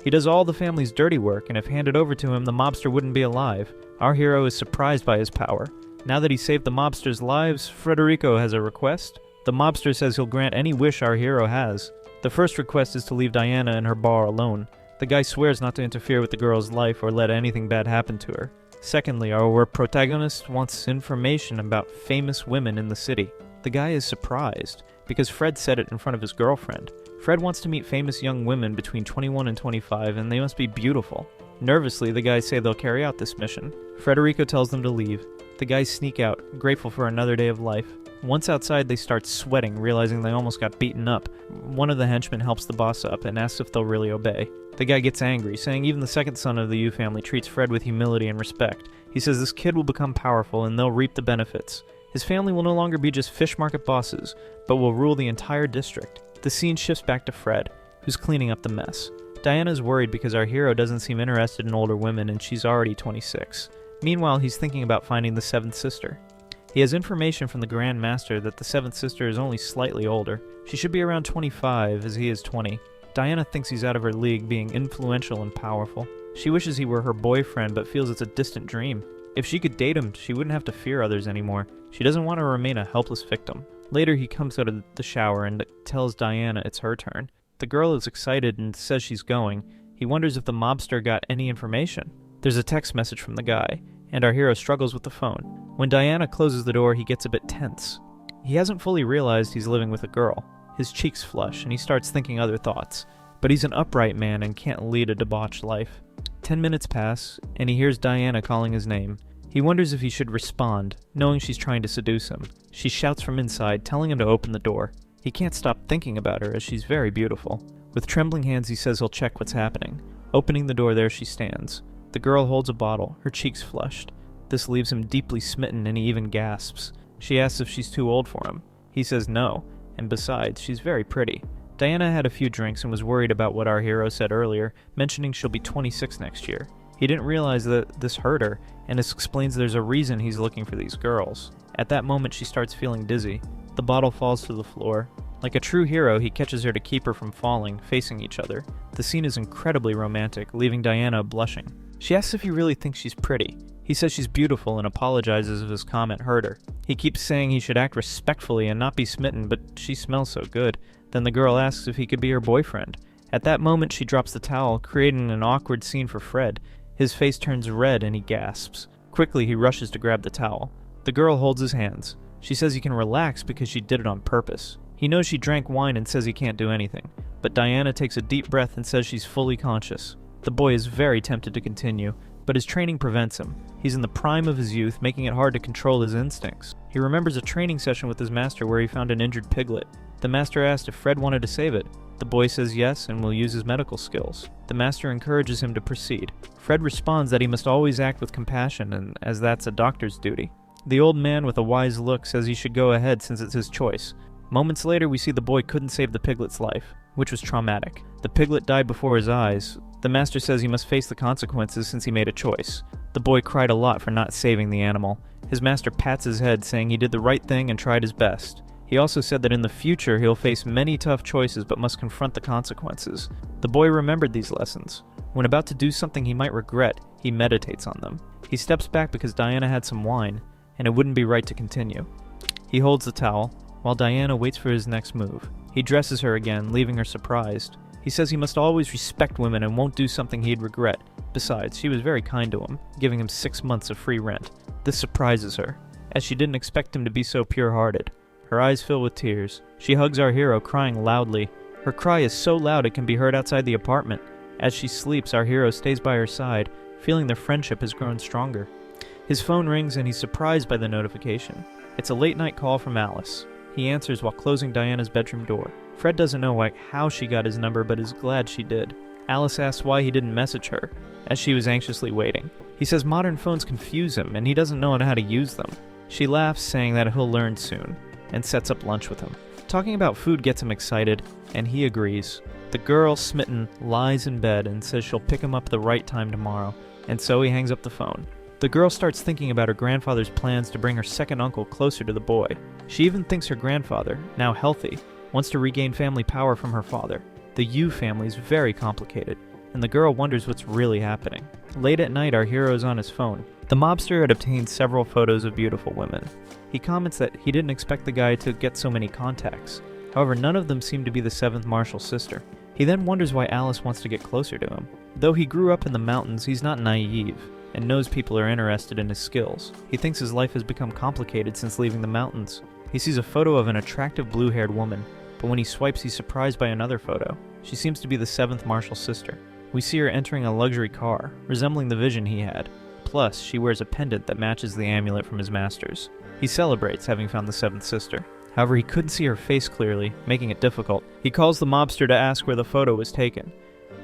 He does all the family's dirty work, and if handed over to him, the mobster wouldn't be alive. Our hero is surprised by his power. Now that he saved the mobsters' lives, Federico has a request. The mobster says he'll grant any wish our hero has. The first request is to leave Diana and her bar alone. The guy swears not to interfere with the girl's life or let anything bad happen to her. Secondly, our protagonist wants information about famous women in the city. The guy is surprised, because Fred said it in front of his girlfriend. Fred wants to meet famous young women between 21 and 25, and they must be beautiful. Nervously, the guys say they'll carry out this mission. Federico tells them to leave. The guys sneak out, grateful for another day of life. Once outside, they start sweating, realizing they almost got beaten up. One of the henchmen helps the boss up and asks if they'll really obey. The guy gets angry, saying even the second son of the Yu family treats Fred with humility and respect. He says this kid will become powerful and they'll reap the benefits. His family will no longer be just fish market bosses, but will rule the entire district. The scene shifts back to Fred, who's cleaning up the mess. Diana's worried because our hero doesn't seem interested in older women and she's already 26. Meanwhile, he's thinking about finding the seventh sister. He has information from the Grand Master that the seventh sister is only slightly older. She should be around 25, as he is 20. Diana thinks he's out of her league, being influential and powerful. She wishes he were her boyfriend, but feels it's a distant dream. If she could date him, she wouldn't have to fear others anymore. She doesn't want to remain a helpless victim. Later, he comes out of the shower and tells Diana it's her turn. The girl is excited and says she's going. He wonders if the mobster got any information. There's a text message from the guy, and our hero struggles with the phone. When Diana closes the door, he gets a bit tense. He hasn't fully realized he's living with a girl. His cheeks flush, and he starts thinking other thoughts. But he's an upright man and can't lead a debauched life. 10 minutes pass, and he hears Diana calling his name. He wonders if he should respond, knowing she's trying to seduce him. She shouts from inside, telling him to open the door. He can't stop thinking about her, as she's very beautiful. With trembling hands, he says he'll check what's happening. Opening the door, there she stands. The girl holds a bottle, her cheeks flushed. This leaves him deeply smitten, and he even gasps. She asks if she's too old for him. He says no, and besides, she's very pretty. Diana had a few drinks and was worried about what our hero said earlier, mentioning she'll be 26 next year. He didn't realize that this hurt her, and this explains there's a reason he's looking for these girls. At that moment, she starts feeling dizzy. The bottle falls to the floor. Like a true hero, he catches her to keep her from falling, facing each other. The scene is incredibly romantic, leaving Diana blushing. She asks if he really thinks she's pretty. He says she's beautiful and apologizes if his comment hurt her. He keeps saying he should act respectfully and not be smitten, but she smells so good. Then the girl asks if he could be her boyfriend. At that moment, she drops the towel, creating an awkward scene for Fred. His face turns red and he gasps. Quickly, he rushes to grab the towel. The girl holds his hands. She says he can relax because she did it on purpose. He knows she drank wine and says he can't do anything, but Diana takes a deep breath and says she's fully conscious. The boy is very tempted to continue, but his training prevents him. He's in the prime of his youth, making it hard to control his instincts. He remembers a training session with his master where he found an injured piglet. The master asked if Fred wanted to save it. The boy says yes and will use his medical skills. The master encourages him to proceed. Fred responds that he must always act with compassion, and as that's a doctor's duty. The old man with a wise look says he should go ahead since it's his choice. Moments later, we see the boy couldn't save the piglet's life, which was traumatic. The piglet died before his eyes. The master says he must face the consequences since he made a choice. The boy cried a lot for not saving the animal. His master pats his head, saying he did the right thing and tried his best. He also said that in the future he'll face many tough choices but must confront the consequences. The boy remembered these lessons. When about to do something he might regret, he meditates on them. He steps back because Diana had some wine, and it wouldn't be right to continue. He holds the towel, while Diana waits for his next move. He dresses her again, leaving her surprised. He says he must always respect women and won't do something he'd regret. Besides, she was very kind to him, giving him 6 months of free rent. This surprises her, as she didn't expect him to be so pure-hearted. Her eyes fill with tears. She hugs our hero, crying loudly. Her cry is so loud it can be heard outside the apartment. As she sleeps, our hero stays by her side, feeling their friendship has grown stronger. His phone rings and he's surprised by the notification. It's a late-night call from Alice. He answers while closing Diana's bedroom door. Fred doesn't know how she got his number, but is glad she did. Alice asks why he didn't message her, as she was anxiously waiting. He says modern phones confuse him, and he doesn't know how to use them. She laughs, saying that he'll learn soon, and sets up lunch with him. Talking about food gets him excited, and he agrees. The girl, smitten, lies in bed and says she'll pick him up at the right time tomorrow, and so he hangs up the phone. The girl starts thinking about her grandfather's plans to bring her second uncle closer to the boy. She even thinks her grandfather, now healthy, wants to regain family power from her father. The Yu family is very complicated, and the girl wonders what's really happening. Late at night, our hero is on his phone. The mobster had obtained several photos of beautiful women. He comments that he didn't expect the guy to get so many contacts. However, none of them seem to be the 7th Marshal sister. He then wonders why Alice wants to get closer to him. Though he grew up in the mountains, he's not naive, and knows people are interested in his skills. He thinks his life has become complicated since leaving the mountains. He sees a photo of an attractive blue-haired woman, but when he swipes he's surprised by another photo. She seems to be the 7th Marshal's sister. We see her entering a luxury car, resembling the vision he had. Plus, she wears a pendant that matches the amulet from his master's. He celebrates having found the 7th sister. However, he couldn't see her face clearly, making it difficult. He calls the mobster to ask where the photo was taken.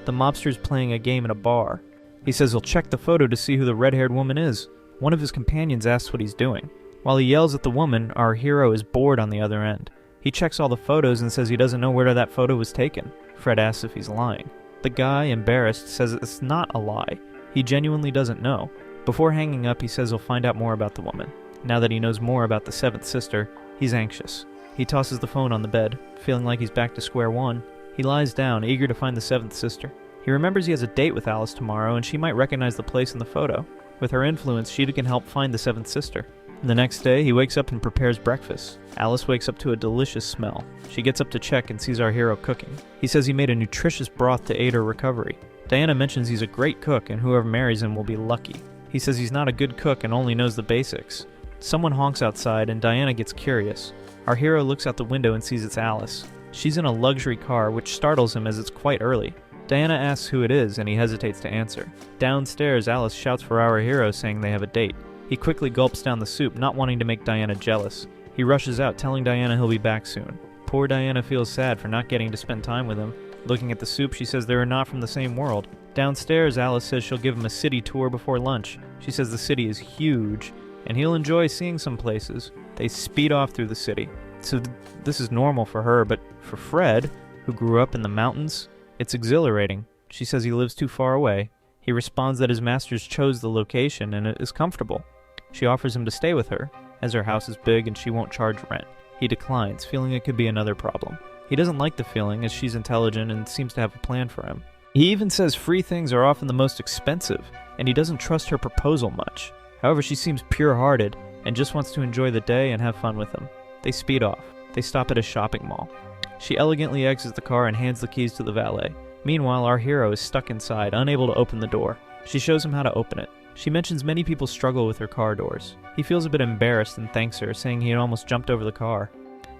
The mobster's playing a game in a bar. He says he'll check the photo to see who the red-haired woman is. One of his companions asks what he's doing. While he yells at the woman, our hero is bored on the other end. He checks all the photos and says he doesn't know where that photo was taken. Fred asks if he's lying. The guy, embarrassed, says it's not a lie. He genuinely doesn't know. Before hanging up, he says he'll find out more about the woman. Now that he knows more about the 7th sister, he's anxious. He tosses the phone on the bed, feeling like he's back to square one. He lies down, eager to find the 7th sister. He remembers he has a date with Alice tomorrow, and she might recognize the place in the photo. With her influence, she can help find the 7th sister. The next day, he wakes up and prepares breakfast. Alice wakes up to a delicious smell. She gets up to check and sees our hero cooking. He says he made a nutritious broth to aid her recovery. Diana mentions he's a great cook and whoever marries him will be lucky. He says he's not a good cook and only knows the basics. Someone honks outside and Diana gets curious. Our hero looks out the window and sees it's Alice. She's in a luxury car, which startles him as it's quite early. Diana asks who it is and he hesitates to answer. Downstairs, Alice shouts for our hero, saying they have a date. He quickly gulps down the soup, not wanting to make Diana jealous. He rushes out, telling Diana he'll be back soon. Poor Diana feels sad for not getting to spend time with him. Looking at the soup, she says they are not from the same world. Downstairs, Alice says she'll give him a city tour before lunch. She says the city is huge, and he'll enjoy seeing some places. They speed off through the city. So this is normal for her, but for Fred, who grew up in the mountains, it's exhilarating. She says he lives too far away. He responds that his masters chose the location and it is comfortable. She offers him to stay with her, as her house is big and she won't charge rent. He declines, feeling it could be another problem. He doesn't like the feeling, as she's intelligent and seems to have a plan for him. He even says free things are often the most expensive, and he doesn't trust her proposal much. However, she seems pure-hearted and just wants to enjoy the day and have fun with him. They speed off. They stop at a shopping mall. She elegantly exits the car and hands the keys to the valet. Meanwhile, our hero is stuck inside, unable to open the door. She shows him how to open it. She mentions many people struggle with her car doors. He feels a bit embarrassed and thanks her, saying he had almost jumped over the car.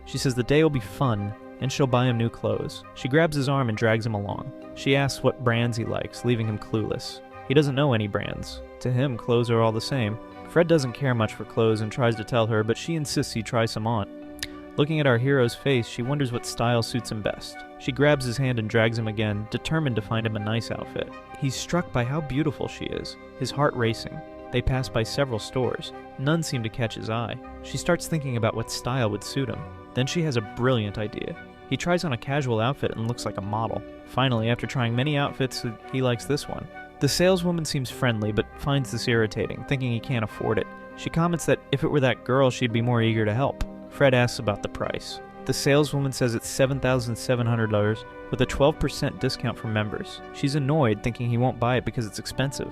She says the day will be fun, and she'll buy him new clothes. She grabs his arm and drags him along. She asks what brands he likes, leaving him clueless. He doesn't know any brands. To him, clothes are all the same. Fred doesn't care much for clothes and tries to tell her, but she insists he try some on. Looking at our hero's face, she wonders what style suits him best. She grabs his hand and drags him again, determined to find him a nice outfit. He's struck by how beautiful she is, his heart racing. They pass by several stores. None seem to catch his eye. She starts thinking about what style would suit him. Then she has a brilliant idea. He tries on a casual outfit and looks like a model. Finally, after trying many outfits, he likes this one. The saleswoman seems friendly, but finds this irritating, thinking he can't afford it. She comments that if it were that girl, she'd be more eager to help. Fred asks about the price. The saleswoman says it's $7,700 with a 12% discount for members. She's annoyed, thinking he won't buy it because it's expensive.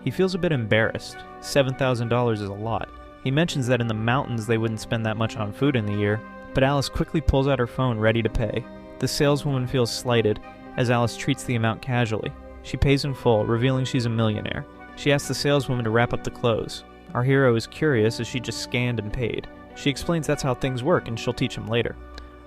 He feels a bit embarrassed. $7,000 is a lot. He mentions that in the mountains they wouldn't spend that much on food in the year, but Alice quickly pulls out her phone ready to pay. The saleswoman feels slighted as Alice treats the amount casually. She pays in full, revealing she's a millionaire. She asks the saleswoman to wrap up the clothes. Our hero is curious as she just scanned and paid. She explains that's how things work and she'll teach him later.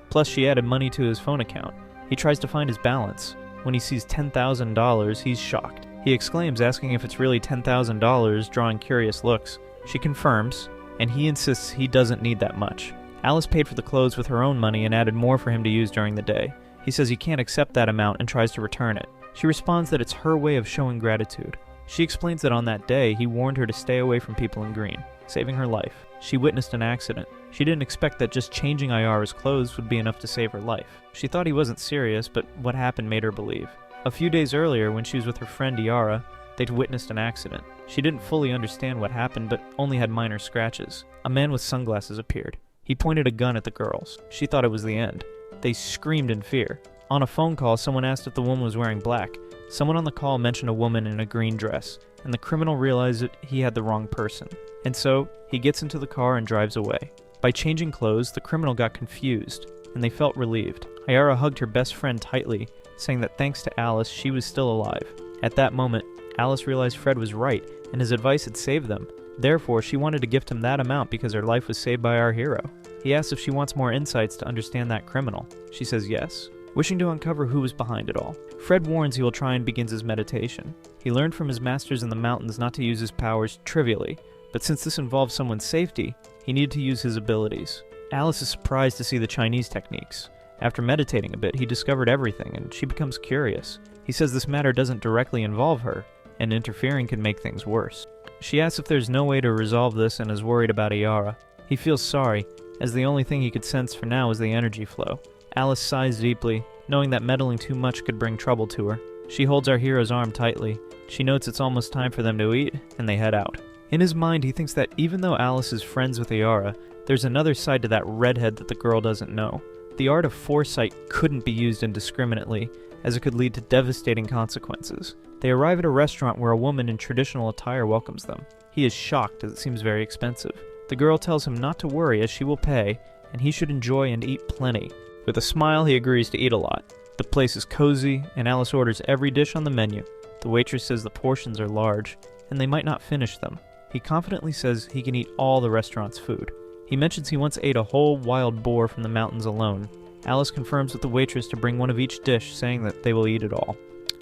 Plus, she added money to his phone account. He tries to find his balance. When he sees $10,000, he's shocked. He exclaims, asking if it's really $10,000, drawing curious looks. She confirms, and he insists he doesn't need that much. Alice paid for the clothes with her own money and added more for him to use during the day. He says he can't accept that amount and tries to return it. She responds that it's her way of showing gratitude. She explains that on that day, he warned her to stay away from people in green, saving her life. She witnessed an accident. She didn't expect that just changing Ayara's clothes would be enough to save her life. She thought he wasn't serious, but what happened made her believe. A few days earlier, when she was with her friend Yara, they'd witnessed an accident. She didn't fully understand what happened, but only had minor scratches. A man with sunglasses appeared. He pointed a gun at the girls. She thought it was the end. They screamed in fear. On a phone call, someone asked if the woman was wearing black. Someone on the call mentioned a woman in a green dress, and the criminal realized that he had the wrong person. And so, he gets into the car and drives away. By changing clothes, the criminal got confused, and they felt relieved. Ayara hugged her best friend tightly, saying that thanks to Alice, she was still alive. At that moment, Alice realized Fred was right, and his advice had saved them. Therefore, she wanted to gift him that amount because her life was saved by our hero. He asks if she wants more insights to understand that criminal. She says yes, wishing to uncover who was behind it all. Fred warns he will try and begins his meditation. He learned from his masters in the mountains not to use his powers trivially, but since this involves someone's safety, he needed to use his abilities. Alice is surprised to see the Chinese techniques. After meditating a bit, he discovered everything, and she becomes curious. He says this matter doesn't directly involve her, and interfering can make things worse. She asks if there's no way to resolve this and is worried about Ayara. He feels sorry, as the only thing he could sense for now is the energy flow. Alice sighs deeply, knowing that meddling too much could bring trouble to her. She holds our hero's arm tightly. She notes it's almost time for them to eat, and they head out. In his mind, he thinks that even though Alice is friends with Ayara, there's another side to that redhead that the girl doesn't know. The art of foresight couldn't be used indiscriminately, as it could lead to devastating consequences. They arrive at a restaurant where a woman in traditional attire welcomes them. He is shocked as it seems very expensive. The girl tells him not to worry as she will pay, and he should enjoy and eat plenty. With a smile, he agrees to eat a lot. The place is cozy, and Alice orders every dish on the menu. The waitress says the portions are large, and they might not finish them. He confidently says he can eat all the restaurant's food. He mentions he once ate a whole wild boar from the mountains alone. Alice confirms with the waitress to bring one of each dish, saying that they will eat it all.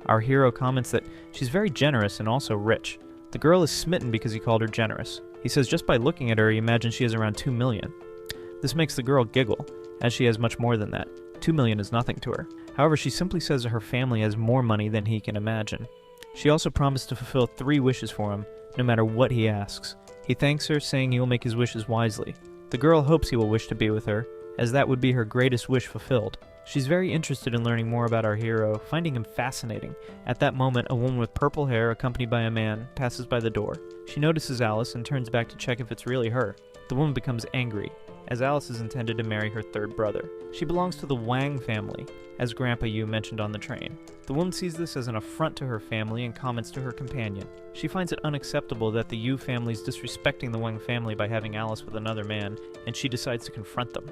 Our hero comments that she's very generous and also rich. The girl is smitten because he called her generous. He says just by looking at her, he imagines she has around 2 million. This makes the girl giggle, as she has much more than that. 2 million is nothing to her. However, she simply says that her family has more money than he can imagine. She also promised to fulfill 3 wishes for him, no matter what he asks. He thanks her, saying he will make his wishes wisely. The girl hopes he will wish to be with her, as that would be her greatest wish fulfilled. She's very interested in learning more about our hero, finding him fascinating. At that moment, a woman with purple hair, accompanied by a man, passes by the door. She notices Alice and turns back to check if it's really her. The woman becomes angry, as Alice is intended to marry her third brother. She belongs to the Wang family, as Grandpa Yu mentioned on the train. The woman sees this as an affront to her family and comments to her companion. She finds it unacceptable that the Yu family is disrespecting the Wang family by having Alice with another man, and she decides to confront them.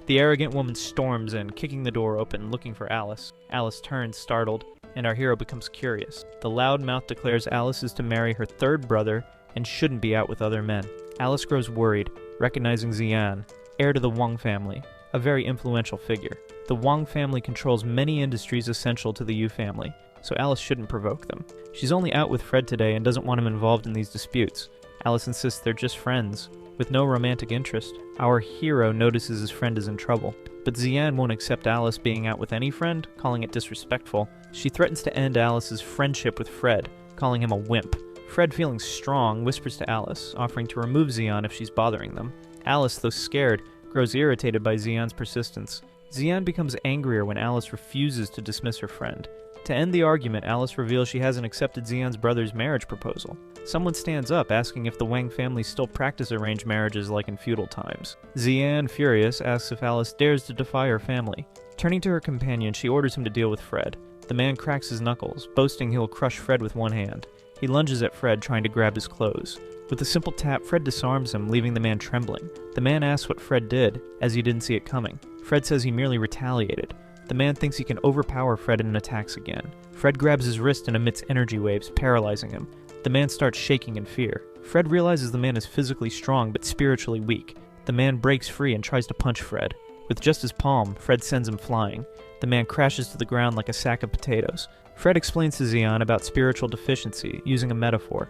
The arrogant woman storms in, kicking the door open, looking for Alice. Alice turns, startled, and our hero becomes curious. The loud mouth declares Alice is to marry her third brother and shouldn't be out with other men. Alice grows worried, recognizing Xian, heir to the Wang family. a very influential figure. The Wang family controls many industries essential to the Yu family, so Alice shouldn't provoke them. She's only out with Fred today and doesn't want him involved in these disputes. Alice insists they're just friends, with no romantic interest. Our hero notices his friend is in trouble, but Xian won't accept Alice being out with any friend, calling it disrespectful. She threatens to end Alice's friendship with Fred, calling him a wimp. Fred, feeling strong, whispers to Alice, offering to remove Xian if she's bothering them. Alice, though scared, grows irritated by Xian's persistence. Xian becomes angrier when Alice refuses to dismiss her friend. To end the argument, Alice reveals she hasn't accepted Xian's brother's marriage proposal. Someone stands up, asking if the Wang family still practice arranged marriages like in feudal times. Xian, furious, asks if Alice dares to defy her family. Turning to her companion, she orders him to deal with Fred. The man cracks his knuckles, boasting he'll crush Fred with one hand. He lunges at Fred, trying to grab his clothes. With a simple tap, Fred disarms him, leaving the man trembling. The man asks what Fred did, as he didn't see it coming. Fred says he merely retaliated. The man thinks he can overpower Fred and attacks again. Fred grabs his wrist and emits energy waves, paralyzing him. The man starts shaking in fear. Fred realizes the man is physically strong but spiritually weak. The man breaks free and tries to punch Fred. With just his palm, Fred sends him flying. The man crashes to the ground like a sack of potatoes. Fred explains to Xian about spiritual deficiency, using a metaphor.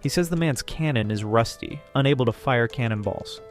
He says the man's cannon is rusty, unable to fire cannonballs.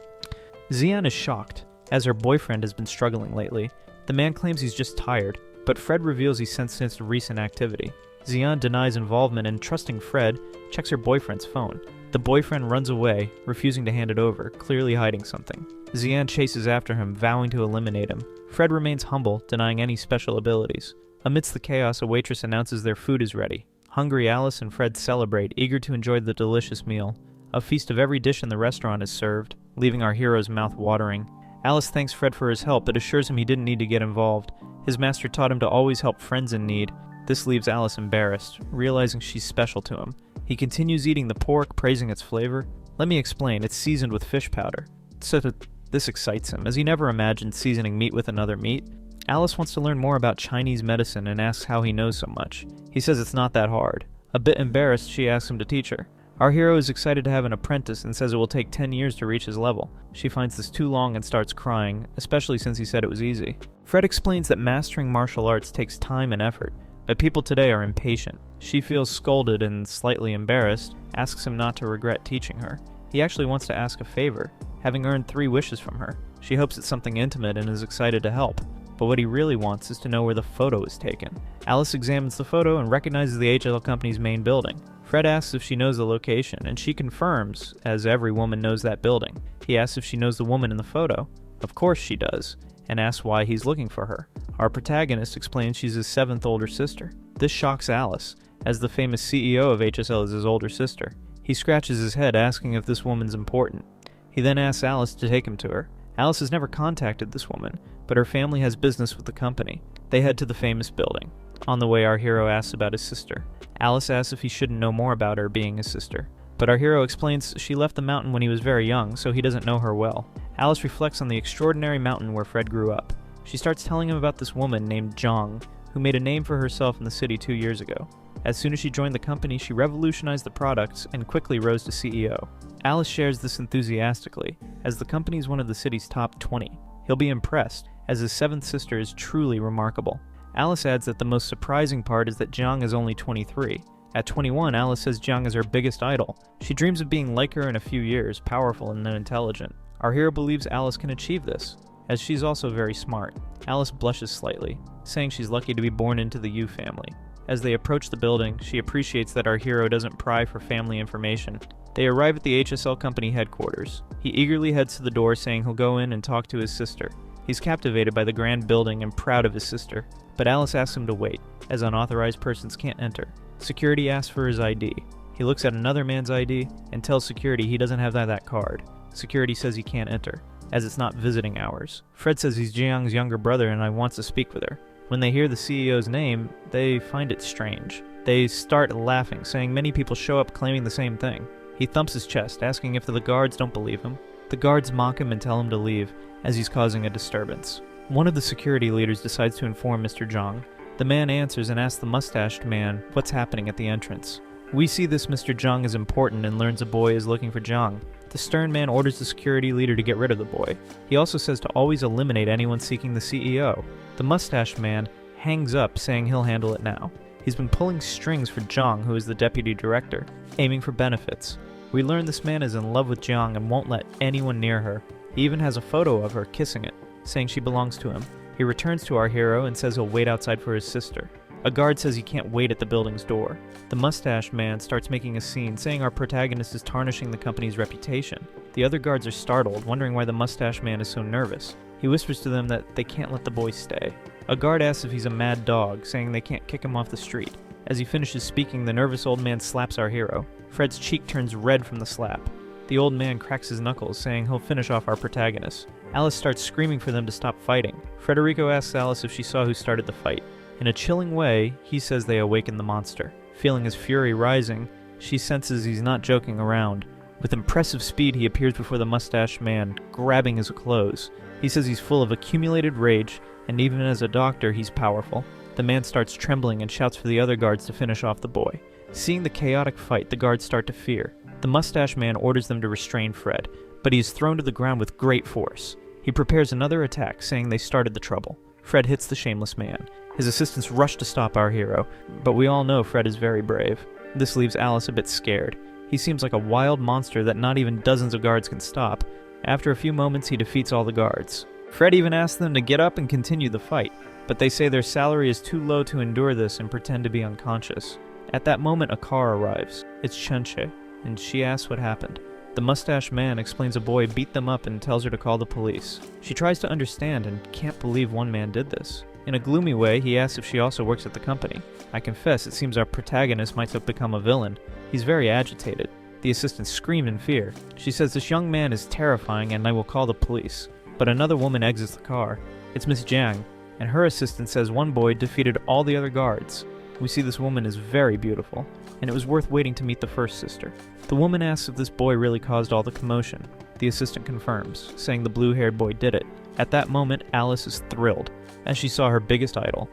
Xian is shocked, as her boyfriend has been struggling lately. The man claims he's just tired, but Fred reveals he sensed his recent activity. Xian denies involvement and, trusting Fred, checks her boyfriend's phone. The boyfriend runs away, refusing to hand it over, clearly hiding something. Xian chases after him, vowing to eliminate him. Fred remains humble, denying any special abilities. Amidst the chaos, a waitress announces their food is ready. Hungry Alice and Fred celebrate, eager to enjoy the delicious meal. A feast of every dish in the restaurant is served, leaving our hero's mouth watering. Alice thanks Fred for his help, but assures him he didn't need to get involved. His master taught him to always help friends in need. This leaves Alice embarrassed, realizing she's special to him. He continues eating the pork, praising its flavor. Let me explain, it's seasoned with fish powder. This excites him, as he never imagined seasoning meat with another meat. Alice wants to learn more about Chinese medicine and asks how he knows so much. He says it's not that hard. A bit embarrassed, she asks him to teach her. Our hero is excited to have an apprentice and says it will take 10 years to reach his level. She finds this too long and starts crying, especially since he said it was easy. Fred explains that mastering martial arts takes time and effort, but people today are impatient. She feels scolded and, slightly embarrassed, asks him not to regret teaching her. He actually wants to ask a favor, having earned 3 wishes from her. She hopes it's something intimate and is excited to help, but what he really wants is to know where the photo is taken. Alice examines the photo and recognizes the HL company's main building. Fred asks if she knows the location, and she confirms, as every woman knows that building. He asks if she knows the woman in the photo. Of course she does, and asks why he's looking for her. Our protagonist explains she's his 7th older sister. This shocks Alice, as the famous CEO of HSL is his older sister. He scratches his head, asking if this woman's important. He then asks Alice to take him to her. Alice has never contacted this woman, but her family has business with the company. They head to the famous building. On the way, our hero asks about his sister. Alice asks if he shouldn't know more about her being his sister, but our hero explains she left the mountain when he was very young, so he doesn't know her well. Alice reflects on the extraordinary mountain where Fred grew up. She starts telling him about this woman named Zhang, who made a name for herself in the city 2 years ago. As soon as she joined the company, she revolutionized the products and quickly rose to CEO. Alice shares this enthusiastically, as the company is one of the city's top 20. He'll be impressed, as his 7th sister is truly remarkable. Alice adds that the most surprising part is that Jiang is only 23. At 21, Alice says Jiang is her biggest idol. She dreams of being like her in a few years, powerful and intelligent. Our hero believes Alice can achieve this, as she's also very smart. Alice blushes slightly, saying she's lucky to be born into the Yu family. As they approach the building, she appreciates that our hero doesn't pry for family information. They arrive at the HSL company headquarters. He eagerly heads to the door, saying he'll go in and talk to his sister. He's captivated by the grand building and proud of his sister, but Alice asks him to wait, as unauthorized persons can't enter. Security asks for his ID. He looks at another man's ID and tells security he doesn't have that card. Security says he can't enter, as it's not visiting hours. Fred says he's Jiang's younger brother and wants to speak with her. When they hear the CEO's name, they find it strange. They start laughing, saying many people show up claiming the same thing. He thumps his chest, asking if the guards don't believe him. The guards mock him and tell him to leave, as he's causing a disturbance. One of the security leaders decides to inform Mr. Zhang. The man answers and asks the mustached man what's happening at the entrance. We see this Mr. Zhang is important and learns a boy is looking for Zhang. The stern man orders the security leader to get rid of the boy. He also says to always eliminate anyone seeking the CEO. The mustache man hangs up, saying he'll handle it now. He's been pulling strings for Jiang, who is the deputy director, aiming for benefits. We learn this man is in love with Jiang and won't let anyone near her. He even has a photo of her kissing it, saying she belongs to him. He returns to our hero and says he'll wait outside for his sister. A guard says he can't wait at the building's door. The mustache man starts making a scene, saying our protagonist is tarnishing the company's reputation. The other guards are startled, wondering why the mustache man is so nervous. He whispers to them that they can't let the boy stay. A guard asks if he's a mad dog, saying they can't kick him off the street. As he finishes speaking, the nervous old man slaps our hero. Fred's cheek turns red from the slap. The old man cracks his knuckles, saying he'll finish off our protagonist. Alice starts screaming for them to stop fighting. Frederico asks Alice if she saw who started the fight. In a chilling way, he says they awakened the monster. Feeling his fury rising, she senses he's not joking around. With impressive speed, he appears before the mustache man, grabbing his clothes. He says he's full of accumulated rage, and even as a doctor, he's powerful. The man starts trembling and shouts for the other guards to finish off the boy. Seeing the chaotic fight, the guards start to fear. The mustache man orders them to restrain Fred, but he is thrown to the ground with great force. He prepares another attack, saying they started the trouble. Fred hits the shameless man. His assistants rush to stop our hero, but we all know Fred is very brave. This leaves Alice a bit scared. He seems like a wild monster that not even dozens of guards can stop. After a few moments, he defeats all the guards. Fred even asks them to get up and continue the fight, but they say their salary is too low to endure this and pretend to be unconscious. At that moment, a car arrives. It's Chenche, and she asks what happened. The mustache man explains a boy beat them up and tells her to call the police. She tries to understand and can't believe one man did this. In a gloomy way, he asks if she also works at the company. I confess, it seems our protagonist might have become a villain. He's very agitated. The assistant screamed in fear. She says this young man is terrifying and I will call the police. But another woman exits the car. It's Miss Jiang, and her assistant says one boy defeated all the other guards. We see this woman is very beautiful, and it was worth waiting to meet the first sister. The woman asks if this boy really caused all the commotion. The assistant confirms, saying the blue-haired boy did it. At that moment, Alice is thrilled, as she saw her biggest idol.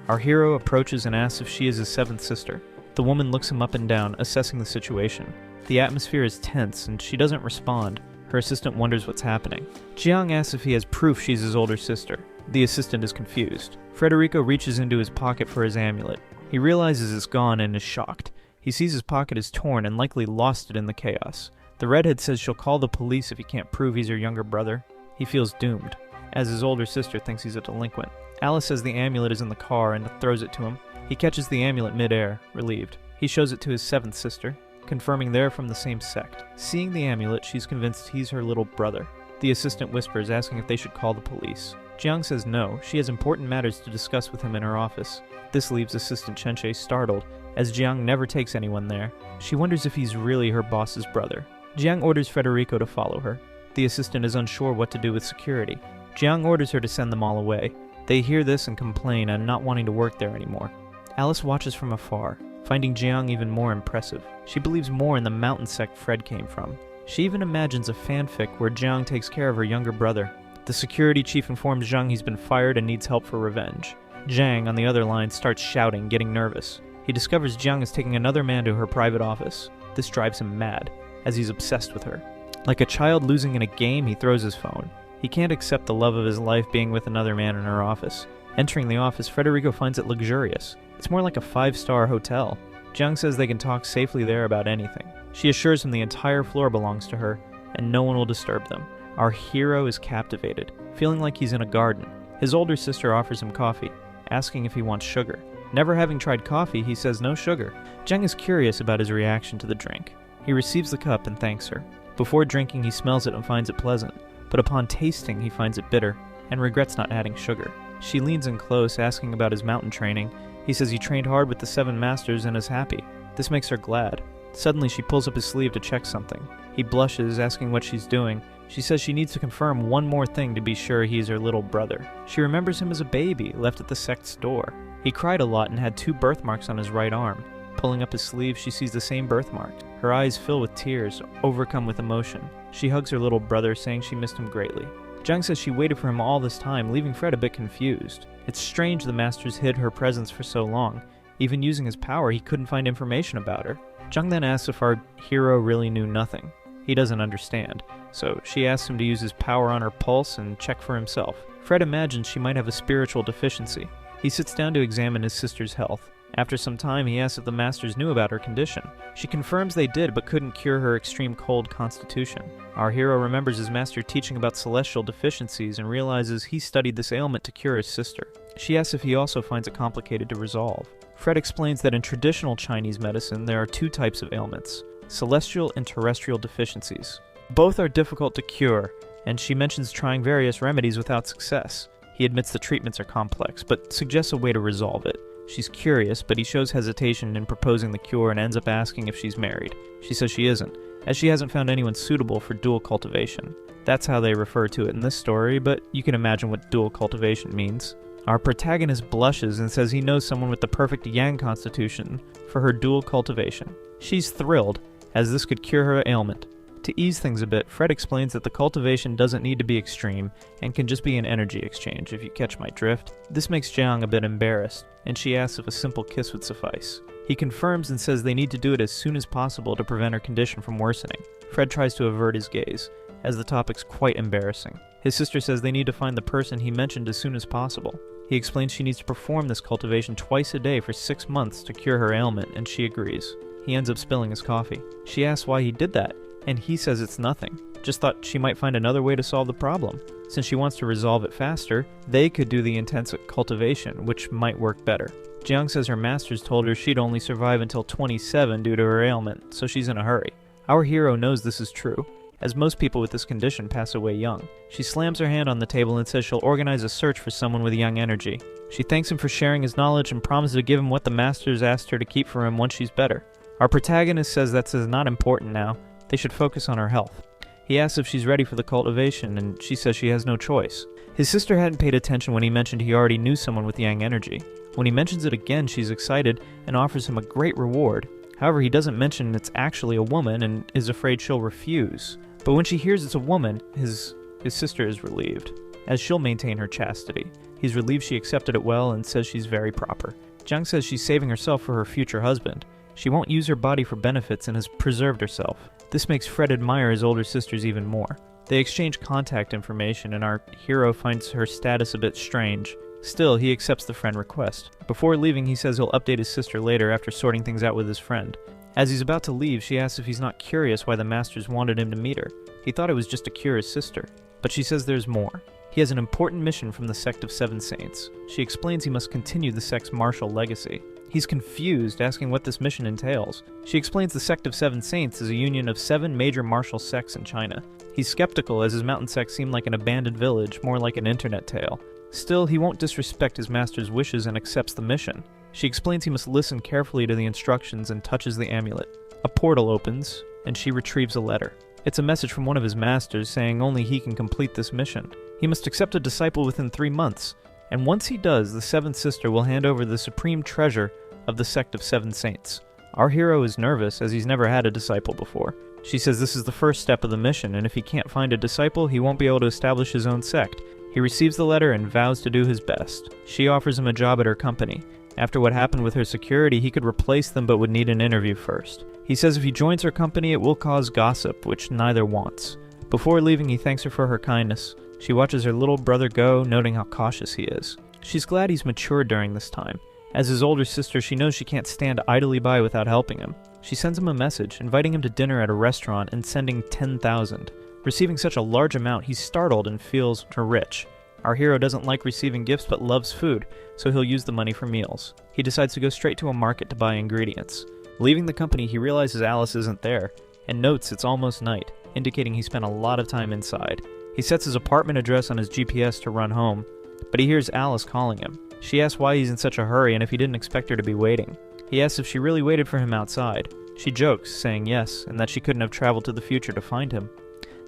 Our hero approaches and asks if she is his seventh sister. The woman looks him up and down, assessing the situation. The atmosphere is tense, and she doesn't respond. Her assistant wonders what's happening. Jiang asks if he has proof she's his older sister. The assistant is confused. Frederico reaches into his pocket for his amulet. He realizes it's gone and is shocked. He sees his pocket is torn and likely lost it in the chaos. The redhead says she'll call the police if he can't prove he's her younger brother. He feels doomed, as his older sister thinks he's a delinquent. Alice says the amulet is in the car and throws it to him. He catches the amulet mid-air, relieved. He shows it to his seventh sister, confirming they're from the same sect. Seeing the amulet, she's convinced he's her little brother. The assistant whispers, asking if they should call the police. Jiang says no, she has important matters to discuss with him in her office. This leaves Assistant Chenche startled, as Jiang never takes anyone there. She wonders if he's really her boss's brother. Jiang orders Frederico to follow her. The assistant is unsure what to do with security. Jiang orders her to send them all away. They hear this and complain and not wanting to work there anymore. Alice watches from afar, finding Jiang even more impressive. She believes more in the mountain sect Fred came from. She even imagines a fanfic where Jiang takes care of her younger brother. The security chief informs Jiang he's been fired and needs help for revenge. Jiang, on the other line, starts shouting, getting nervous. He discovers Jiang is taking another man to her private office. This drives him mad, as he's obsessed with her. Like a child losing in a game, he throws his phone. He can't accept the love of his life being with another man in her office. Entering the office, Frederico finds it luxurious. It's more like a 5-star hotel. Jiang says they can talk safely there about anything. She assures him the entire floor belongs to her, and no one will disturb them. Our hero is captivated, feeling like he's in a garden. His older sister offers him coffee, asking if he wants sugar. Never having tried coffee, he says no sugar. Jiang is curious about his reaction to the drink. He receives the cup and thanks her. Before drinking, he smells it and finds it pleasant, but upon tasting, he finds it bitter and regrets not adding sugar. She leans in close, asking about his mountain training. He says he trained hard with the 7 masters and is happy. This makes her glad. Suddenly, she pulls up his sleeve to check something. He blushes, asking what she's doing. She says she needs to confirm one more thing to be sure he's her little brother. She remembers him as a baby, left at the sect's door. He cried a lot and had 2 birthmarks on his right arm. Pulling up his sleeve, she sees the same birthmark. Her eyes fill with tears, overcome with emotion. She hugs her little brother, saying she missed him greatly. Jiang says she waited for him all this time, leaving Fred a bit confused. It's strange the masters hid her presence for so long. Even using his power, he couldn't find information about her. Jiang then asks if our hero really knew nothing. He doesn't understand, so she asks him to use his power on her pulse and check for himself. Fred imagines she might have a spiritual deficiency. He sits down to examine his sister's health. After some time, he asks if the masters knew about her condition. She confirms they did, but couldn't cure her extreme cold constitution. Our hero remembers his master teaching about celestial deficiencies and realizes he studied this ailment to cure his sister. She asks if he also finds it complicated to resolve. Fred explains that in traditional Chinese medicine, there are two types of ailments: celestial and terrestrial deficiencies. Both are difficult to cure, and she mentions trying various remedies without success. He admits the treatments are complex, but suggests a way to resolve it. She's curious, but he shows hesitation in proposing the cure and ends up asking if she's married. She says she isn't, as she hasn't found anyone suitable for dual cultivation. That's how they refer to it in this story, but you can imagine what dual cultivation means. Our protagonist blushes and says he knows someone with the perfect yang constitution for her dual cultivation. She's thrilled, as this could cure her ailment. To ease things a bit, Fred explains that the cultivation doesn't need to be extreme and can just be an energy exchange, if you catch my drift. This makes Jiang a bit embarrassed, and she asks if a simple kiss would suffice. He confirms and says they need to do it as soon as possible to prevent her condition from worsening. Fred tries to avert his gaze, as the topic's quite embarrassing. His sister says they need to find the person he mentioned as soon as possible. He explains she needs to perform this cultivation twice a day for 6 months to cure her ailment, and she agrees. He ends up spilling his coffee. She asks why he did that, and he says it's nothing. Just thought she might find another way to solve the problem. Since she wants to resolve it faster, they could do the intense cultivation, which might work better. Jiang says her masters told her she'd only survive until 27 due to her ailment, so she's in a hurry. Our hero knows this is true, as most people with this condition pass away young. She slams her hand on the table and says she'll organize a search for someone with young energy. She thanks him for sharing his knowledge and promises to give him what the masters asked her to keep for him once she's better. Our protagonist says that's not important now. They should focus on her health. He asks if she's ready for the cultivation, and she says she has no choice. His sister hadn't paid attention when he mentioned he already knew someone with yang energy. When he mentions it again, she's excited and offers him a great reward. However, he doesn't mention it's actually a woman and is afraid she'll refuse. But when she hears it's a woman, his sister is relieved, as she'll maintain her chastity. He's relieved she accepted it well and says she's very proper. Jiang says she's saving herself for her future husband. She won't use her body for benefits and has preserved herself. This makes Fred admire his older sisters even more. They exchange contact information, and our hero finds her status a bit strange. Still, he accepts the friend request. Before leaving, he says he'll update his sister later after sorting things out with his friend. As he's about to leave, she asks if he's not curious why the masters wanted him to meet her. He thought it was just to cure his sister, but she says there's more. He has an important mission from the sect of 7 saints. She explains he must continue the sect's martial legacy. He's confused, asking what this mission entails. She explains the sect of 7 saints is a union of 7 major martial sects in China. He's skeptical, as his mountain sect seemed like an abandoned village, more like an internet tale. Still, he won't disrespect his master's wishes and accepts the mission. She explains he must listen carefully to the instructions and touches the amulet. A portal opens, and she retrieves a letter. It's a message from one of his masters saying only he can complete this mission. He must accept a disciple within 3 months, and once he does, the 7th sister will hand over the supreme treasure of the sect of 7 saints. Our hero is nervous, as he's never had a disciple before. She says this is the first step of the mission, and if he can't find a disciple, he won't be able to establish his own sect. He receives the letter and vows to do his best. She offers him a job at her company. After what happened with her security, he could replace them but would need an interview first. He says if he joins her company, it will cause gossip, which neither wants. Before leaving, he thanks her for her kindness. She watches her little brother go, noting how cautious he is. She's glad he's matured during this time. As his older sister, she knows she can't stand idly by without helping him. She sends him a message, inviting him to dinner at a restaurant and sending 10,000. Receiving such a large amount, he's startled and feels rich. Our hero doesn't like receiving gifts but loves food, so he'll use the money for meals. He decides to go straight to a market to buy ingredients. Leaving the company, he realizes Alice isn't there, and notes it's almost night, indicating he spent a lot of time inside. He sets his apartment address on his GPS to run home, but he hears Alice calling him. She asks why he's in such a hurry and if he didn't expect her to be waiting. He asks if she really waited for him outside. She jokes, saying yes, and that she couldn't have traveled to the future to find him.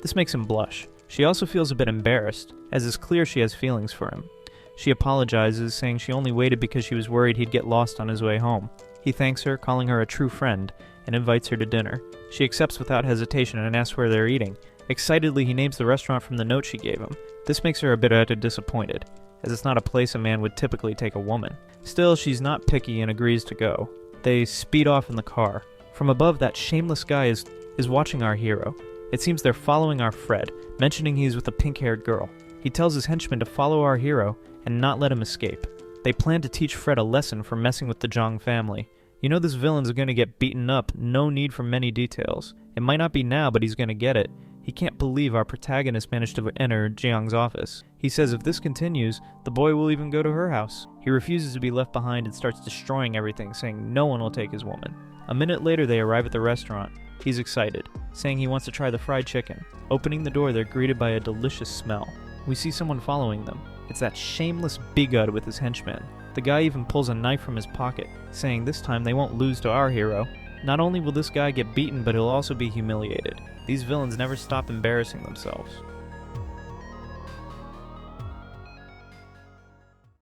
This makes him blush. She also feels a bit embarrassed, as it's clear she has feelings for him. She apologizes, saying she only waited because she was worried he'd get lost on his way home. He thanks her, calling her a true friend, and invites her to dinner. She accepts without hesitation and asks where they're eating. Excitedly, he names the restaurant from the note she gave him. This makes her a bit disappointed, as it's not a place a man would typically take a woman. Still, she's not picky and agrees to go. They speed off in the car. From above, that shameless guy is watching our hero. It seems they're following our Fred, mentioning he's with a pink-haired girl. He tells his henchmen to follow our hero and not let him escape. They plan to teach Fred a lesson for messing with the Zhang family. You know this villain's gonna get beaten up, no need for many details. It might not be now, but he's gonna get it. He can't believe our protagonist managed to enter Jiang's office. He says if this continues, the boy will even go to her house. He refuses to be left behind and starts destroying everything, saying no one will take his woman. A minute later, they arrive at the restaurant. He's excited, saying he wants to try the fried chicken. Opening the door, they're greeted by a delicious smell. We see someone following them. It's that shameless bigot with his henchmen. The guy even pulls a knife from his pocket, saying this time they won't lose to our hero. Not only will this guy get beaten, but he'll also be humiliated. These villains never stop embarrassing themselves.